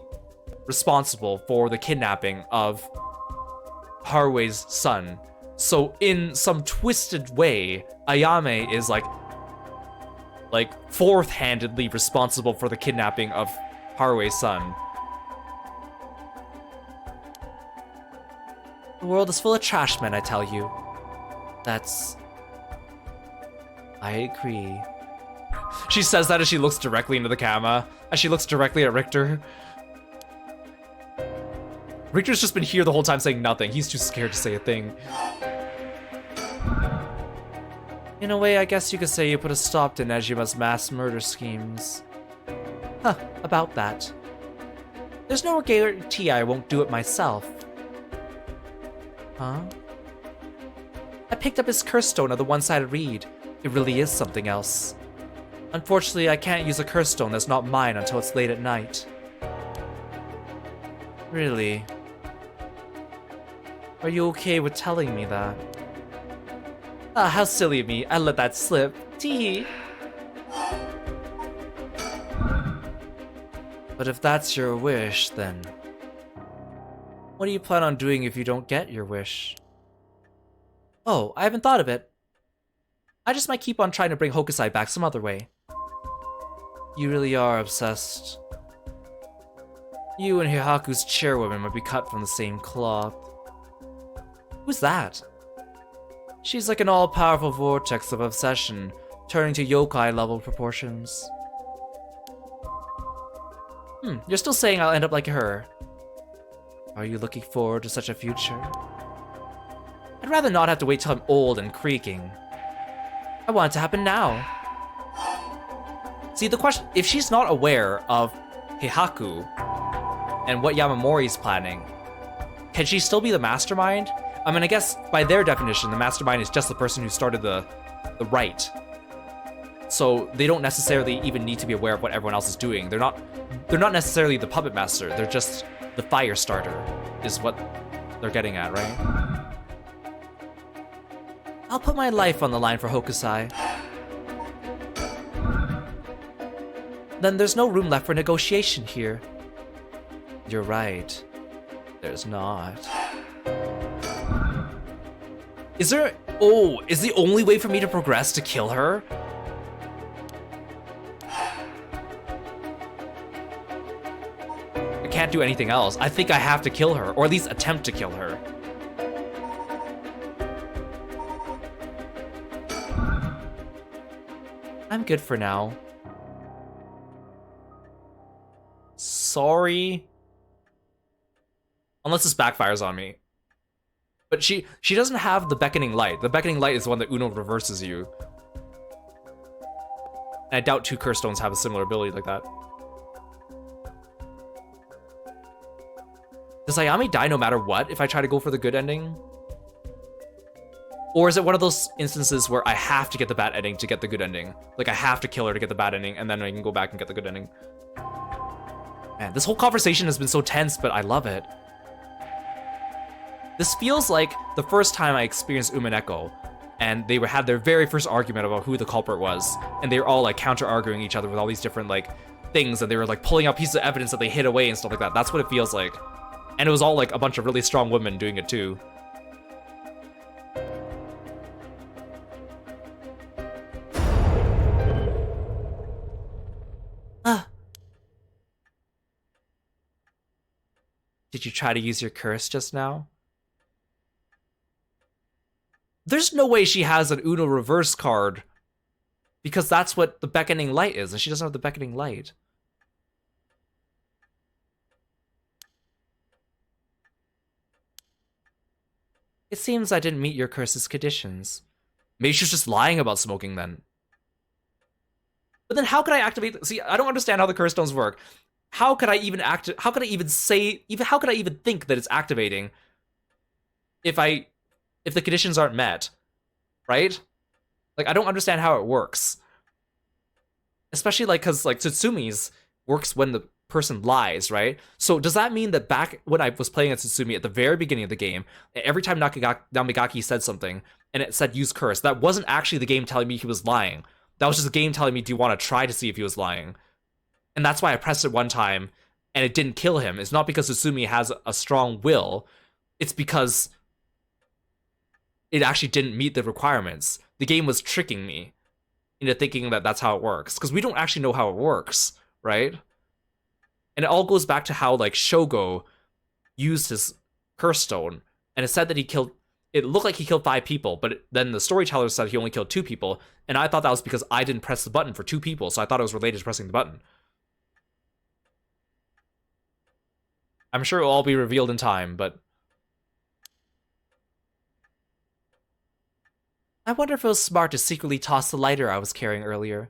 [SPEAKER 2] responsible for the kidnapping of Harue's son. So in some twisted way, Ayame is like fourth-handedly responsible for the kidnapping of Harue's son.
[SPEAKER 1] The world is full of trash men, I tell you. I agree.
[SPEAKER 2] She says that as she looks directly into the camera, as she looks directly at Richter. Richter's just been here the whole time saying nothing. He's too scared to say a thing.
[SPEAKER 1] In a way, I guess you could say you put a stop to Nejima's mass murder schemes. Huh, about that. There's no guarantee I won't do it myself. Huh? I picked up his curse stone of the one-sided reed. It really is something else. Unfortunately, I can't use a curse stone that's not mine until it's late at night. Really? Are you okay with telling me that? Ah, how silly of me. I let that slip. Tee. But if that's your wish, then... what do you plan on doing if you don't get your wish? Oh, I haven't thought of it. I just might keep on trying to bring Hokusai back some other way. You really are obsessed. You and Hihaku's chairwoman might be cut from the same cloth. Who's that? She's like an all-powerful vortex of obsession, turning to yokai-level proportions. You're still saying I'll end up like her. Are you looking forward to such a future? I'd rather not have to wait till I'm old and creaking. I want it to happen now. See, the question, if she's not aware of Heihaku and what Yamamori's planning, can she still be the mastermind? I mean, I guess by their definition, the mastermind is just the person who started the rite. So they don't necessarily even need to be aware of what everyone else is doing. They're not necessarily the puppet master. They're just the fire starter, is what they're getting at, right? I'll put my life on the line for Hokusai. Then there's no room left for negotiation here. You're right. There's not. Is there... Oh, is the only way for me to progress to kill her? I can't do anything else. I think I have to kill her, or at least attempt to kill her. I'm good for now. Sorry. Unless this backfires on me. But she doesn't have the beckoning light. The beckoning light is the one that Uno reverses you. And I doubt 2 curse stones have a similar ability like that. Does Ayami die no matter what if I try to go for the good ending? Or is it one of those instances where I have to get the bad ending to get the good ending? Like, I have to kill her to get the bad ending, and then I can go back and get the good ending. Man, this whole conversation has been so tense, but I love it. This feels like the first time I experienced Umineko, and they had their very first argument about who the culprit was, and they were all, like, counter-arguing each other with all these different, like, things, and they were, like, pulling out pieces of evidence that they hid away and stuff like that. That's what it feels like. And it was all, like, a bunch of really strong women doing it, too. Did you try to use your curse just now? There's no way she has an Uno reverse card, because that's what the beckoning light is, and she doesn't have the beckoning light. It seems I didn't meet your curse's conditions. Maybe she's just lying about smoking then. But then how could I activate? See, I don't understand how the curse stones work. How could I even how could I even say, how could I even think that it's activating if the conditions aren't met, right? Like, I don't understand how it works. Especially, like, because, like, Tsutsumi's works when the person lies, right? So does that mean that back when I was playing as Tsutsumi at the very beginning of the game, every time Namigaki said something and it said use curse, that wasn't actually the game telling me he was lying. That was just the game telling me, do you want to try to see if he was lying? And that's why I pressed it one time and it didn't kill him. It's not because Tsutsumi has a strong will. It's because it actually didn't meet the requirements. The game was tricking me into thinking that that's how it works. Because we don't actually know how it works, right? And it all goes back to how, like, Shogo used his curse stone. And it said that it looked like he killed 5 people, but then the storyteller said he only killed 2 people. And I thought that was because I didn't press the button for 2 people, so I thought it was related to pressing the button. I'm sure it will all be revealed in time, but... I wonder if it was smart to secretly toss the lighter I was carrying earlier.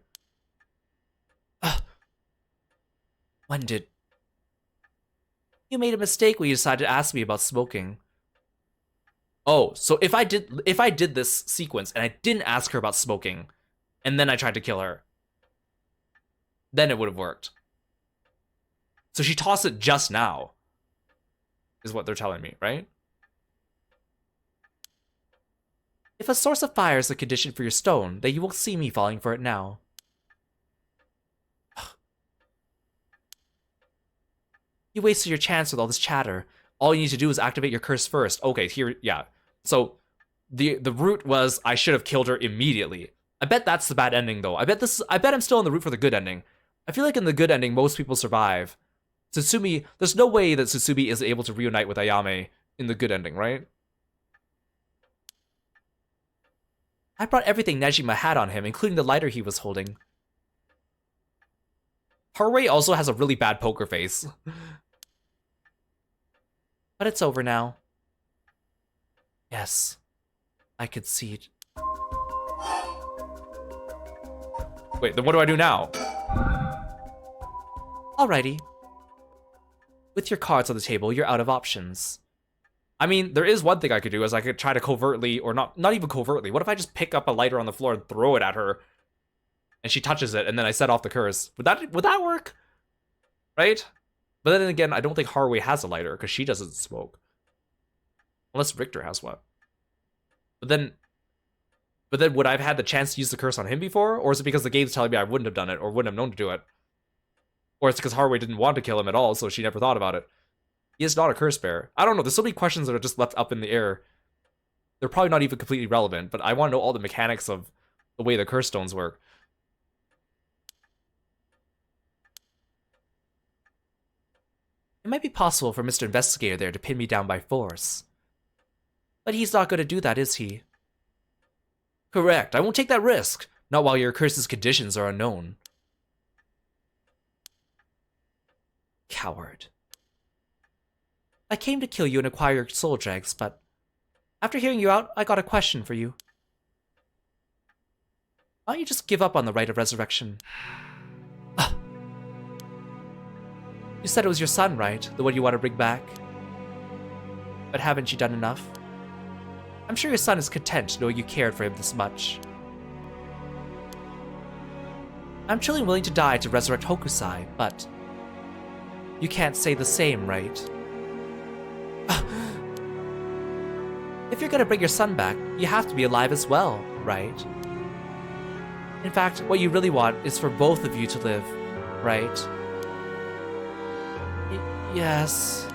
[SPEAKER 1] When did... You made a mistake when you decided to ask me about smoking. Oh, so if I did this sequence and I didn't ask her about smoking, and then I tried to kill her, then it would have worked. So she tossed it just now, is what they're telling me, right? If a source of fire is a condition for your stone, then you will see me falling for it now. You wasted your chance with all this chatter. All you need to do is activate your curse first. Okay, here, yeah. So, the route was I should have killed her immediately. I bet that's the bad ending, though. I bet I'm still on the route for the good ending. I feel like in the good ending, most people survive. Tsutsumi, there's no way that Tsutsumi is able to reunite with Ayame in the good ending, right? I brought everything Nejima had on him, including the lighter he was holding.
[SPEAKER 2] Haruhi also has a really bad poker face.
[SPEAKER 1] But it's over now. Yes, I concede.
[SPEAKER 2] Wait, then what do I do now?
[SPEAKER 1] Alrighty. With your cards on the table, you're out of options.
[SPEAKER 2] I mean, there is one thing I could do, is I could try to covertly, or not even covertly. What if I just pick up a lighter on the floor and throw it at her, and she touches it, and then I set off the curse? Would that work? Right? But then again, I don't think Haruhi has a lighter, because she doesn't smoke. Unless Richter has one. But then would I have had the chance to use the curse on him before? Or is it because the game's telling me I wouldn't have done it, or wouldn't have known to do it? Or it's because Haruhi didn't want to kill him at all, so she never thought about it. He is not a curse bearer. I don't know, there's so many questions that are just left up in the air. They're probably not even completely relevant, but I want to know all the mechanics of the way the curse stones work.
[SPEAKER 1] It might be possible for Mr. Investigator there to pin me down by force. But he's not going to do that, is he?
[SPEAKER 2] Correct, I won't take that risk. Not while your curse's conditions are unknown.
[SPEAKER 1] Coward. I came to kill you and acquire your soul dregs, but after hearing you out, I got a question for you. Why don't you just give up on the right of resurrection? You said it was your son, right? The one you want to bring back? But haven't you done enough? I'm sure your son is content knowing you cared for him this much. I'm truly willing to die to resurrect Hokusai, but you can't say the same, right? If you're gonna bring your son back, you have to be alive as well, right? In fact, what you really want is for both of you to live, right? Yes.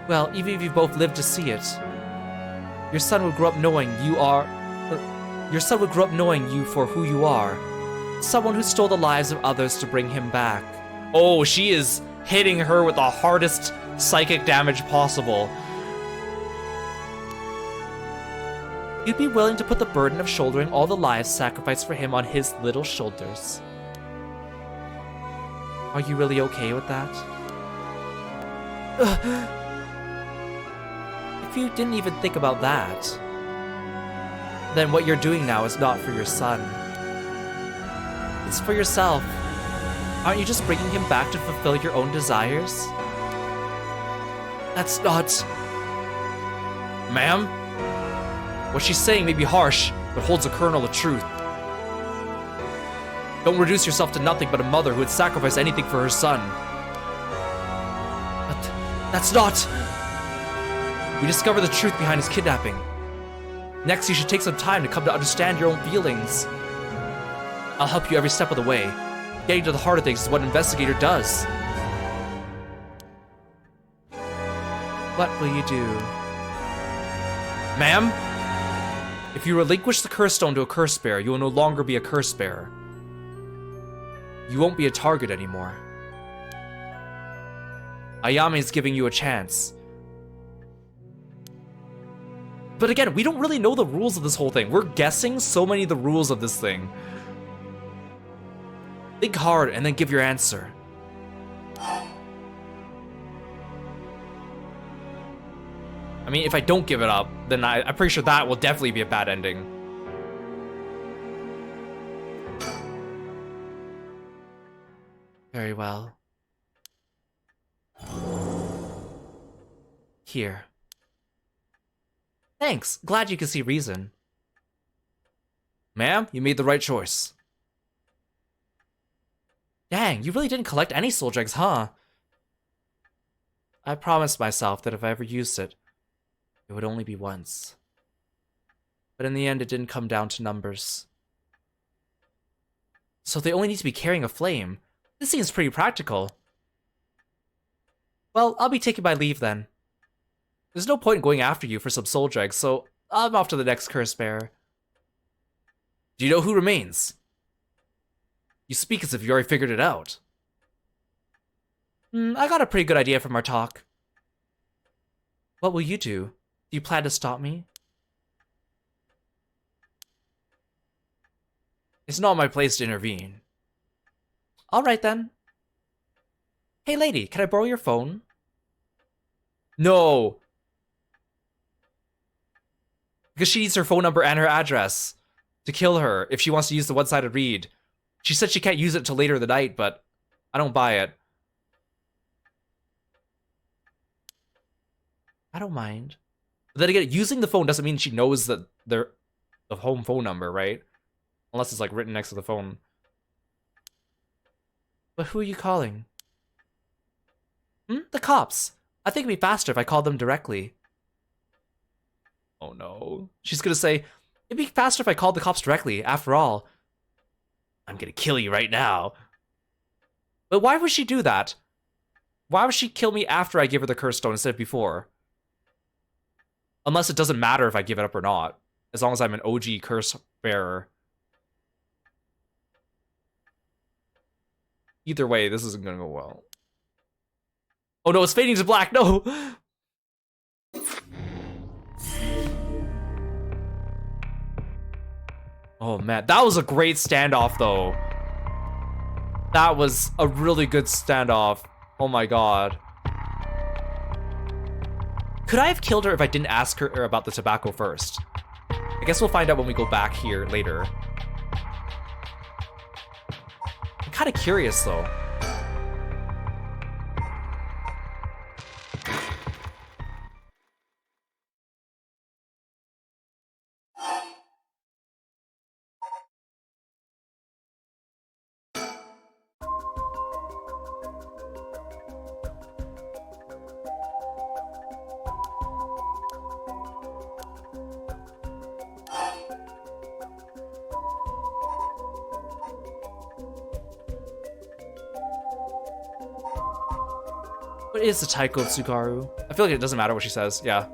[SPEAKER 1] Well, even if you both live to see it, your son would grow up knowing you are... Your son would grow up knowing you for who you are. Someone who stole the lives of others to bring him back.
[SPEAKER 2] Oh, she is hitting her with the hardest psychic damage possible.
[SPEAKER 1] You'd be willing to put the burden of shouldering all the lives sacrificed for him on his little shoulders. Are you really okay with that? If you didn't even think about that, then what you're doing now is not for your son. It's for yourself. Aren't you just bringing him back to fulfill your own desires? That's not...
[SPEAKER 2] Ma'am? What she's saying may be harsh, but holds a kernel of truth. Don't reduce yourself to nothing but a mother who would sacrifice anything for her son.
[SPEAKER 1] But that's not...
[SPEAKER 2] We discover the truth behind his kidnapping. Next, you should take some time to come to understand your own feelings. I'll help you every step of the way. Getting to the heart of things is what an investigator does.
[SPEAKER 1] What will you do?
[SPEAKER 2] Ma'am? If you relinquish the curse stone to a curse bearer, you will no longer be a curse bearer. You won't be a target anymore. Ayame is giving you a chance. But again, we don't really know the rules of this whole thing. We're guessing so many of the rules of this thing. Think hard and then give your answer. I mean, if I don't give it up, then I'm pretty sure that will definitely be a bad ending.
[SPEAKER 1] Very well. Here. Thanks. Glad you can see reason.
[SPEAKER 2] Ma'am, you made the right choice.
[SPEAKER 1] Dang, you really didn't collect any soul dregs, huh? I promised myself that if I ever used it, it would only be once. But in the end, it didn't come down to numbers. So they only need to be carrying a flame. This seems pretty practical. Well, I'll be taking my leave then. There's no point in going after you for some soul dregs, so I'm off to the next curse bearer.
[SPEAKER 2] Do you know who remains? You speak as if you already figured it out.
[SPEAKER 1] I got a pretty good idea from our talk. What will you do? Do you plan to stop me?
[SPEAKER 2] It's not my place to intervene.
[SPEAKER 1] Alright then. Hey lady, can I borrow your phone?
[SPEAKER 2] No! Because she needs her phone number and her address to kill her if she wants to use the one-sided read. She said she can't use it till later in the night, but I don't buy it.
[SPEAKER 1] I don't mind.
[SPEAKER 2] But then again, using the phone doesn't mean she knows that they're the home phone number, right? Unless it's like written next to the phone.
[SPEAKER 1] But who are you calling? The cops. I think it'd be faster if I called them directly.
[SPEAKER 2] Oh no.
[SPEAKER 1] She's gonna say, it'd be faster if I called the cops directly. After all, I'm gonna kill you right now. But why would she do that? Why would she kill me after I give her the curse stone instead of before? Unless it doesn't matter if I give it up or not. As long as I'm an OG curse bearer. Either way, this isn't gonna go well. Oh no, it's fading to black, no! Oh man, that was a great standoff though. That was a really good standoff. Oh my god. Could I have killed her if I didn't ask her about the tobacco first? I guess we'll find out when we go back here later. I'm kind of curious though. What is the Taiko Tsugaru? I feel like it doesn't matter what she says, yeah.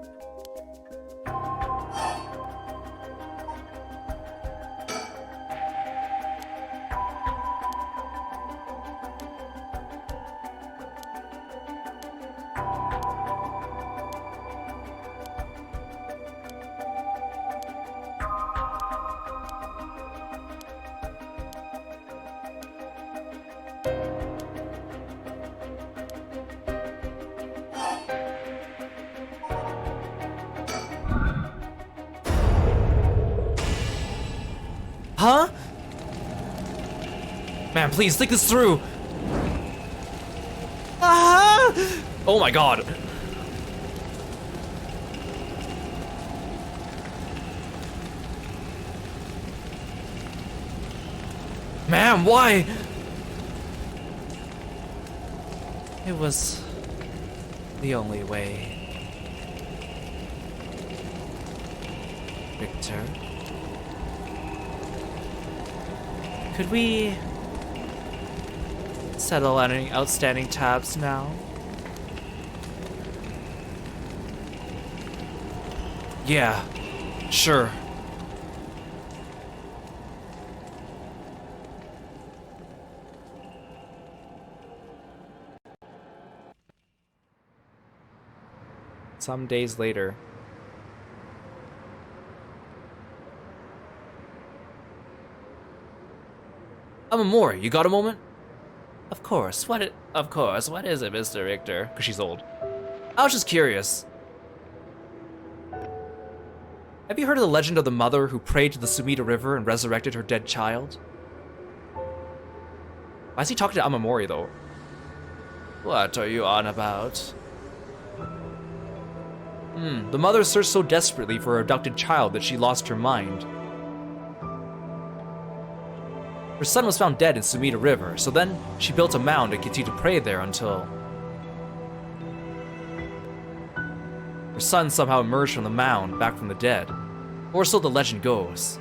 [SPEAKER 1] Huh? Man, please think this through. Ah! Oh my god. Man, why? It was the only way. Victor? Could we settle any outstanding tabs now? Yeah, sure. Some days later. Amamori, you got a moment? Of course, what is it, Mr. Richter? Because she's old. I was just curious. Have you heard of the legend of the mother who prayed to the Sumida River and resurrected her dead child? Why is he talking to Amamori, though? What are you on about? The mother searched so desperately for her abducted child that she lost her mind. Her son was found dead in Sumida River, so then she built a mound and continued to pray there until her son somehow emerged from the mound, back from the dead. Or so the legend goes.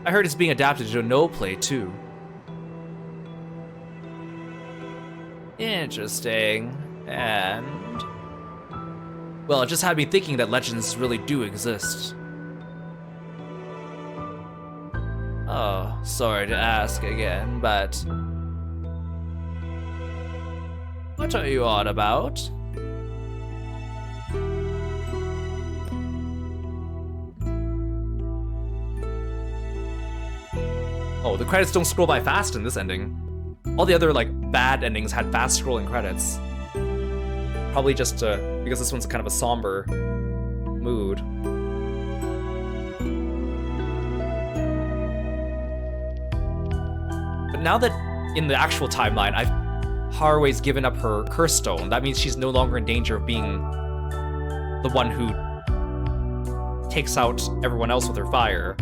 [SPEAKER 1] I heard it's being adapted to a no play too. Interesting. And well, it just had me thinking that legends really do exist. Oh, sorry to ask again, but what are you on about? Oh, the credits don't scroll by fast in this ending. All the other, like, bad endings had fast scrolling credits. Probably just because this one's kind of a somber mood. But now that in the actual timeline, Harue's given up her curse stone, that means she's no longer in danger of being the one who takes out everyone else with her fire.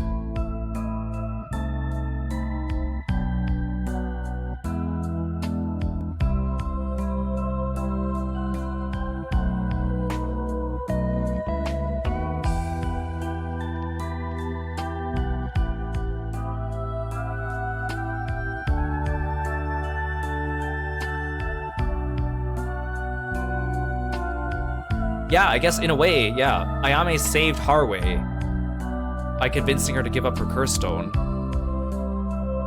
[SPEAKER 1] Yeah, I guess in a way, yeah. Ayame saved Haruo by convincing her to give up her curse stone.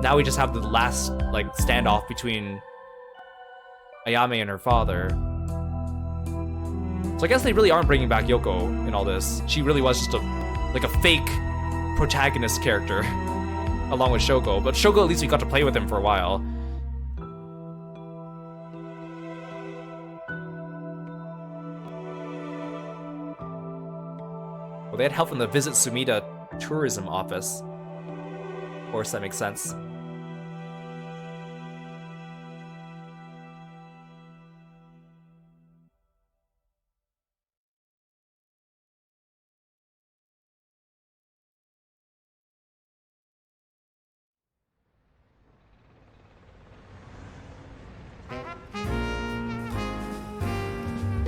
[SPEAKER 1] Now we just have the last, like, standoff between Ayame and her father. So I guess they really aren't bringing back Yoko in all this. She really was just a fake protagonist character, along with Shoko. But Shoko, at least we got to play with him for a while. Well, they had help from the Visit Sumida tourism office. Of course, that makes sense.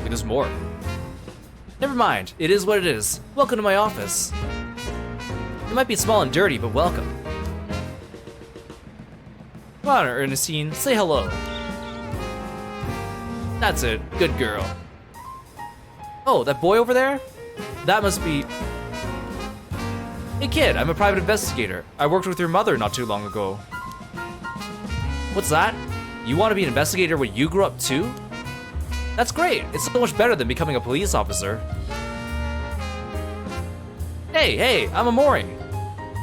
[SPEAKER 1] There's more. Never mind, it is what it is. Welcome to my office. It might be small and dirty, but welcome. Come on, Ernestine, say hello. That's it, good girl. Oh, that boy over there? That must be... Hey kid, I'm a private investigator. I worked with your mother not too long ago. What's that? You want to be an investigator when you grew up too? That's great, it's so much better than becoming a police officer. Hey, I'm Amori.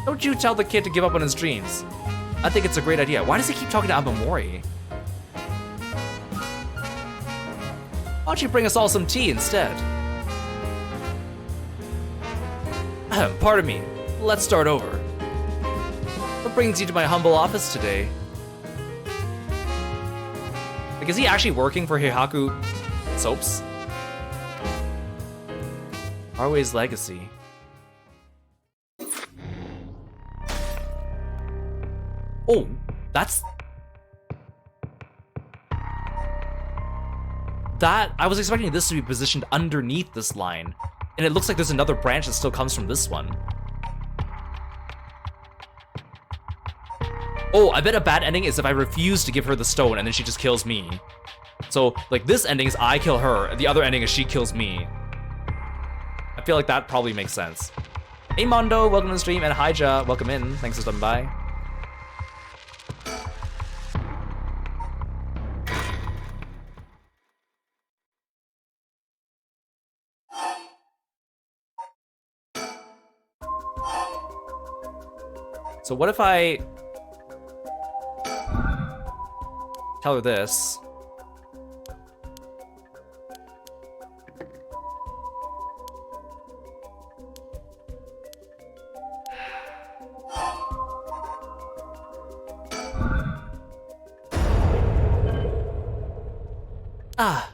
[SPEAKER 1] Don't you tell the kid to give up on his dreams. I think it's a great idea. Why does he keep talking to Amamori? Why don't you bring us all some tea instead? Pardon me, let's start over. What brings you to my humble office today? Like, is he actually working for Heihaku Soaps? Harue's legacy. Oh, that's... That... I was expecting this to be positioned underneath this line. And it looks like there's another branch that still comes from this one. Oh, I bet a bad ending is if I refuse to give her the stone and then she just kills me. So, like, this ending is I kill her, and the other ending is she kills me. I feel like that probably makes sense. Hey Mondo, welcome to the stream, and Hija, welcome in. Thanks for stopping by. So what if I tell her this? Ah.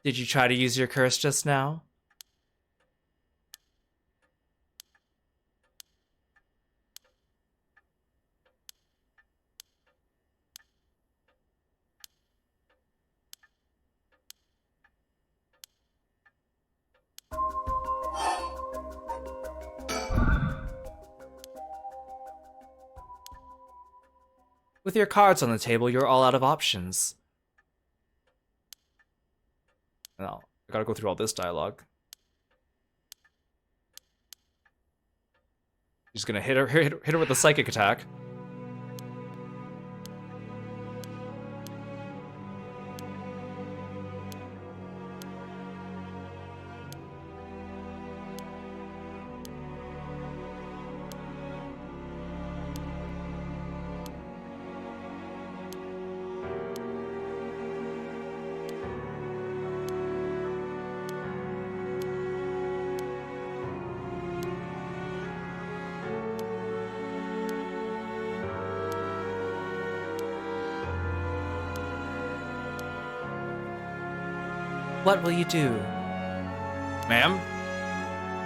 [SPEAKER 1] Did you try to use your curse just now? With your cards on the table, you're all out of options. No, I gotta go through all this dialogue. He's gonna hit her with a psychic attack. What will you do?
[SPEAKER 2] Ma'am?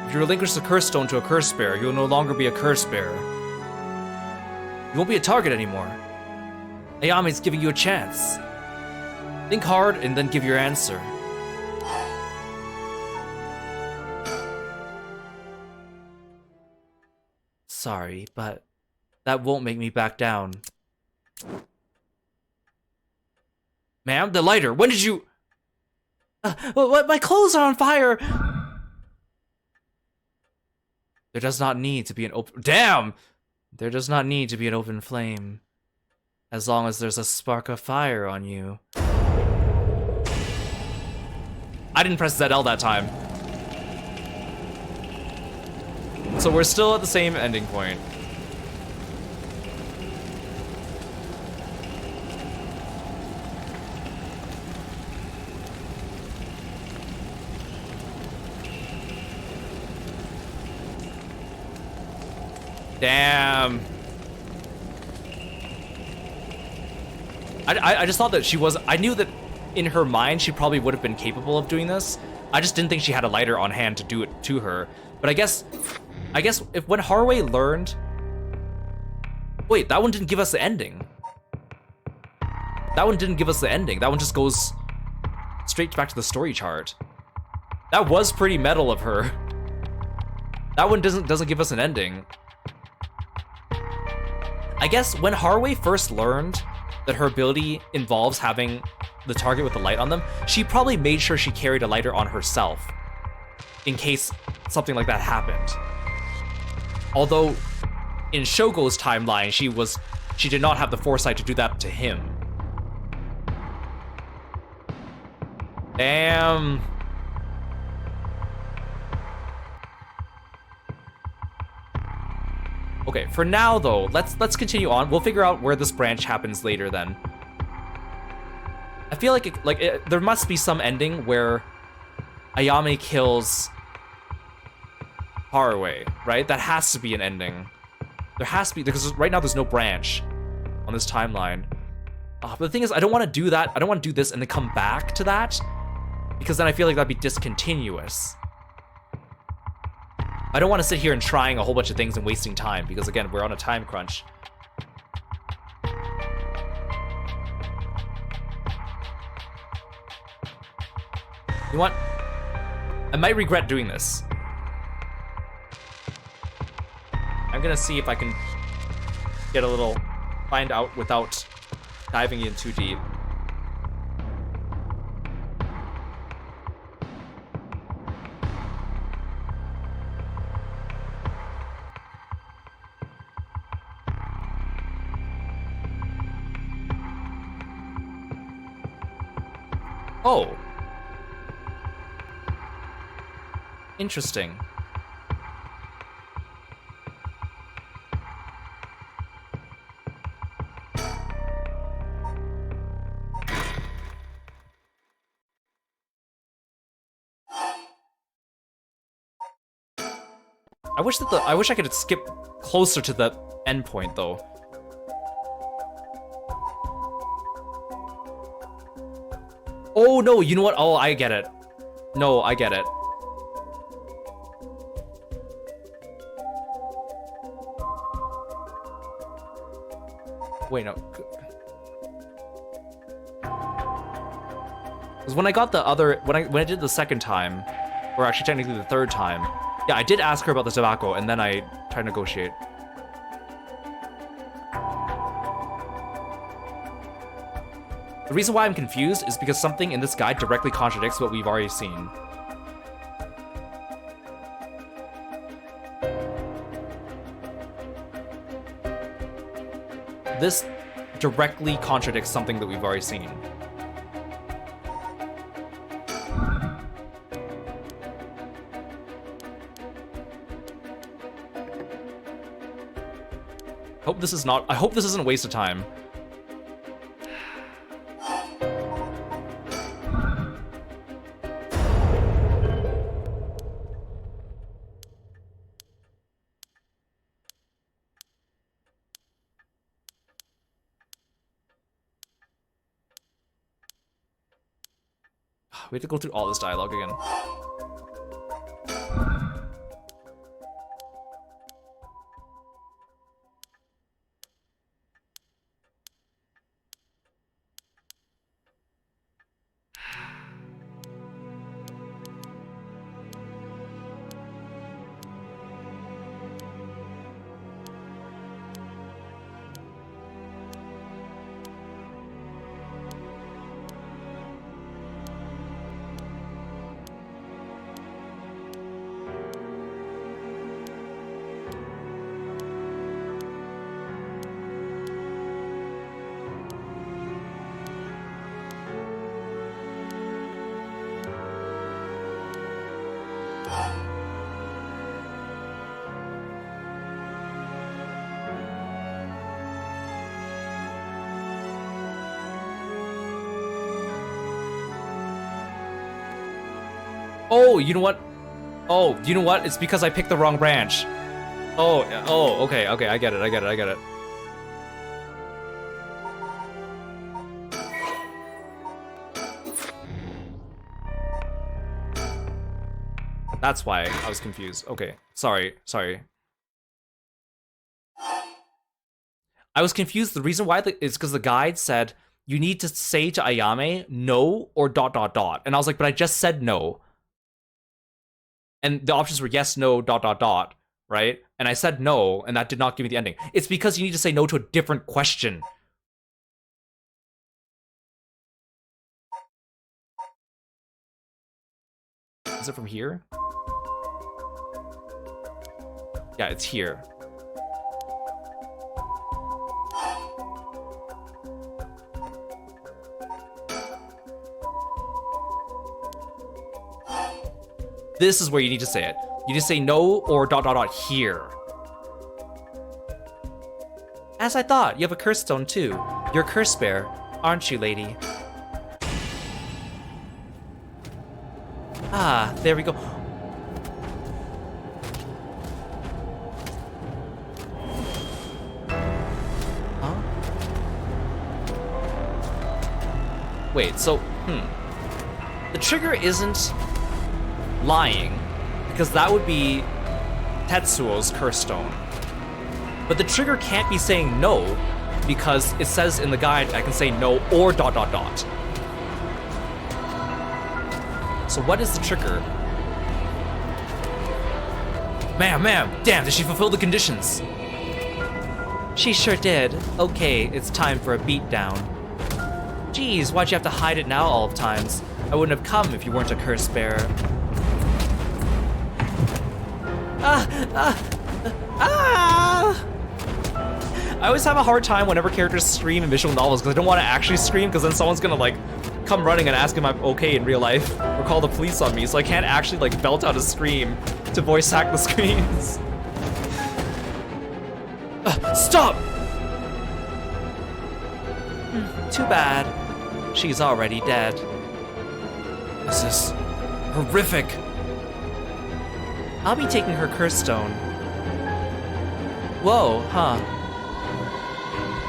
[SPEAKER 2] If you relinquish the curse stone to a curse bearer, you'll no longer be a curse bearer. You won't be a target anymore. Ayame's giving you a chance. Think hard and then give your answer.
[SPEAKER 1] Sorry, but that won't make me back down.
[SPEAKER 2] Ma'am, the lighter, when did you...
[SPEAKER 1] What? My clothes are on fire!
[SPEAKER 2] There does not need to be an open... Damn!
[SPEAKER 1] There does not need to be an open flame. As long as there's a spark of fire on you.
[SPEAKER 2] I didn't press ZL that time. So we're still at the same ending point. Damn. I just thought that she was... I knew that in her mind she probably would have been capable of doing this. I just didn't think she had a lighter on hand to do it to her. But I guess if when Haruhi learned... Wait, that one didn't give us the ending. That one didn't give us the ending. That one just goes straight back to the story chart. That was pretty metal of her. That one doesn't give us an ending. I guess when Haruhi first learned that her ability involves having the target with the light on them, she probably made sure she carried a lighter on herself in case something like that happened. Although in Shogo's timeline, she did not have the foresight to do that to him. Damn. Okay, for now though, let's continue on. We'll figure out where this branch happens later then. I feel like there must be some ending where Ayame kills Haruhi, right? That has to be an ending. There has to be, because right now there's no branch on this timeline. But the thing is, I don't want to do that. I don't want to do this and then come back to that, because then I feel like that'd be discontinuous. I don't want to sit here and trying a whole bunch of things and wasting time, because again, we're on a time crunch. You know what? I might regret doing this. I'm gonna see if I can get a little, find out without diving in too deep. Oh. Interesting. I wish I could skip closer to the end point though. Oh no, you know what? Oh, I get it. No, I get it. Wait, no. Because when I got the other, when I did the second time, or actually technically the third time, yeah, I did ask her about the tobacco, and then I tried to negotiate. The reason why I'm confused is because something in this guide directly contradicts what we've already seen. This directly contradicts something that we've already seen. I hope this isn't a waste of time. We have to go through all this dialogue again. Oh, you know what? Oh, you know what? It's because I picked the wrong branch. Oh, okay, I get it. That's why I was confused. Okay, sorry. I was confused. The reason why is because the guide said you need to say to Ayame no or ... And I was like, but I just said no. And the options were yes, no, ... right? And I said no, and that did not give me the ending. It's because you need to say no to a different question. Is it from here? Yeah, it's here. This is where you need to say it. You just say no or ... here. As I thought, you have a curse stone too. You're a curse bear, aren't you, lady? Ah, there we go. Huh? Wait, so, the trigger isn't lying, because that would be Tetsuo's curse stone. But the trigger can't be saying no, because it says in the guide I can say no or ... So what is the trigger? Ma'am, damn, did she fulfill the conditions? She sure did. Okay, it's time for a beatdown. Geez, why'd you have to hide it now all of times? I wouldn't have come if you weren't a curse bearer. I always have a hard time whenever characters scream in visual novels because I don't want to actually scream because then someone's gonna like come running and ask if I'm okay in real life or call the police on me, so I can't actually like belt out a scream to voice hack the screams. Stop! Too bad. She's already dead. This is horrific. I'll be taking her curse stone. Whoa, huh.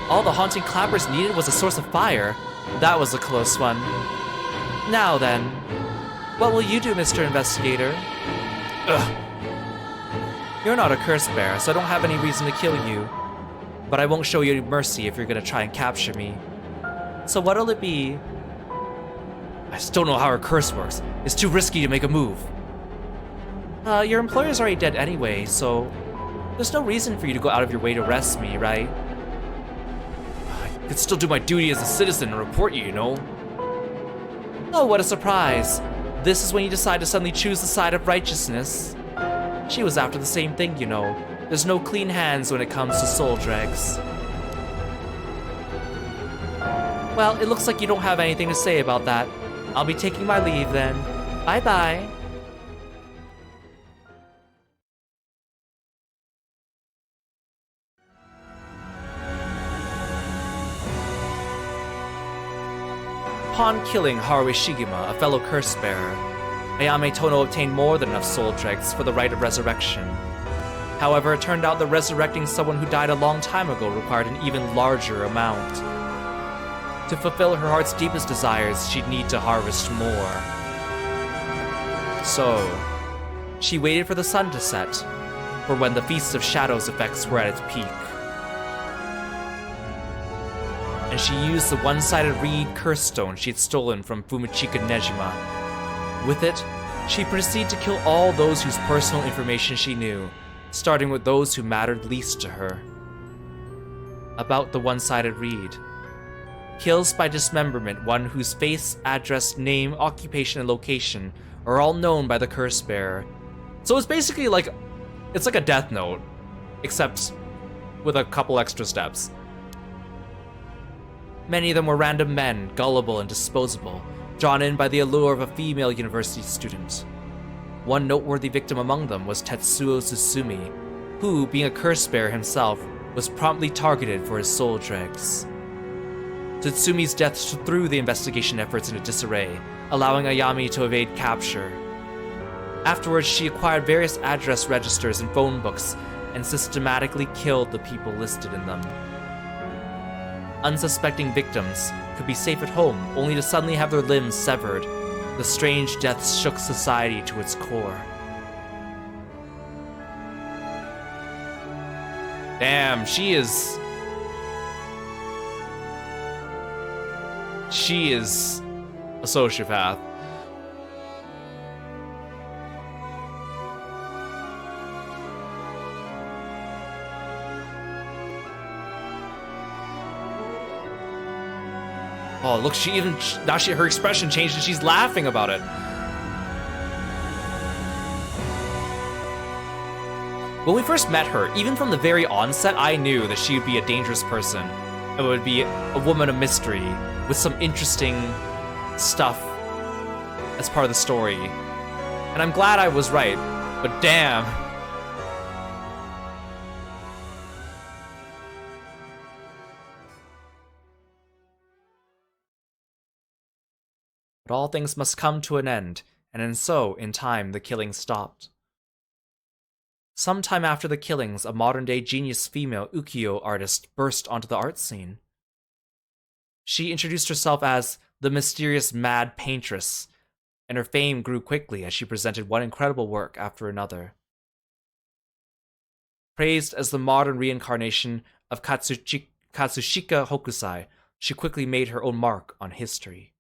[SPEAKER 2] All the haunting clappers needed was a source of fire. That was a close one. Now then, what will you do, Mr. Investigator? Ugh. You're not a curse bearer, so I don't have any reason to kill you. But I won't show you mercy if you're gonna try and capture me. So what'll it be? I still don't know how her curse works. It's too risky to make a move. Your employer's already dead anyway, so there's no reason for you to go out of your way to arrest me, right? I could still do my duty as a citizen and report you, you know? Oh, what a surprise. This is when you decide to suddenly choose the side of righteousness. She was after the same thing, you know. There's no clean hands when it comes to soul dregs. Well, it looks like you don't have anything to say about that. I'll be taking my leave then. Bye-bye. Upon killing Haruhi Shigema, a fellow curse bearer, Ayame Tono obtained more than enough soul dregs for the rite of resurrection. However, it turned out that resurrecting someone who died a long time ago required an even larger amount. To fulfill her heart's deepest desires, she'd need to harvest more.
[SPEAKER 1] So, she waited for the sun to set, for when the Feast of Shadows effects were at its peak. And she used the one-sided reed curse stone she had stolen from Fumichika Nejima. With it, she proceeded to kill all those whose personal information she knew, starting with those who mattered least to her. About the one-sided reed. Kills by dismemberment one whose face, address, name, occupation, and location are all known by the curse bearer. So it's basically like, it's like a death note, except with a couple extra steps. Many of them were random men, gullible and disposable, drawn in by the allure of a female university student. One noteworthy victim among them was Tetsuo Susumi, who, being a curse bearer himself, was promptly targeted for his soul dregs. Tetsumi's death threw the investigation efforts into disarray, allowing Ayami to evade capture. Afterwards, she acquired various address registers and phone books, and systematically killed the people listed in them. Unsuspecting victims could be safe at home, only to suddenly have their limbs severed. The strange deaths shook society to its core. Damn, she is a sociopath. Oh, look, her expression changed and she's laughing about it. When we first met her, even from the very onset, I knew that she would be a dangerous person. It would be a woman of mystery with some interesting stuff as part of the story. And I'm glad I was right, but damn. But all things must come to an end, and in time, the killing stopped. Sometime after the killings, a modern-day genius female ukiyo artist burst onto the art scene. She introduced herself as the mysterious Mad Paintress, and her fame grew quickly as she presented one incredible work after another. Praised as the modern reincarnation of Katsushika Hokusai, she quickly made her own mark on history.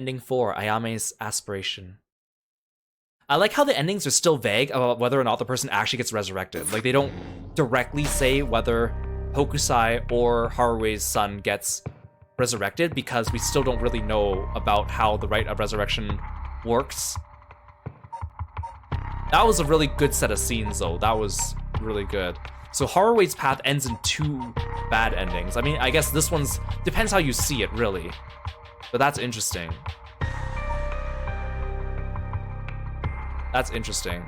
[SPEAKER 1] Ending 4, Ayame's Aspiration. I like how the endings are still vague about whether or not the person actually gets resurrected. Like, they don't directly say whether Hokusai or Harue's son gets resurrected because we still don't really know about how the rite of resurrection works. That was a really good set of scenes, though. That was really good. So Harue's path ends in 2 bad endings. I mean, I guess this one's... depends how you see it, really. But that's interesting. That's interesting.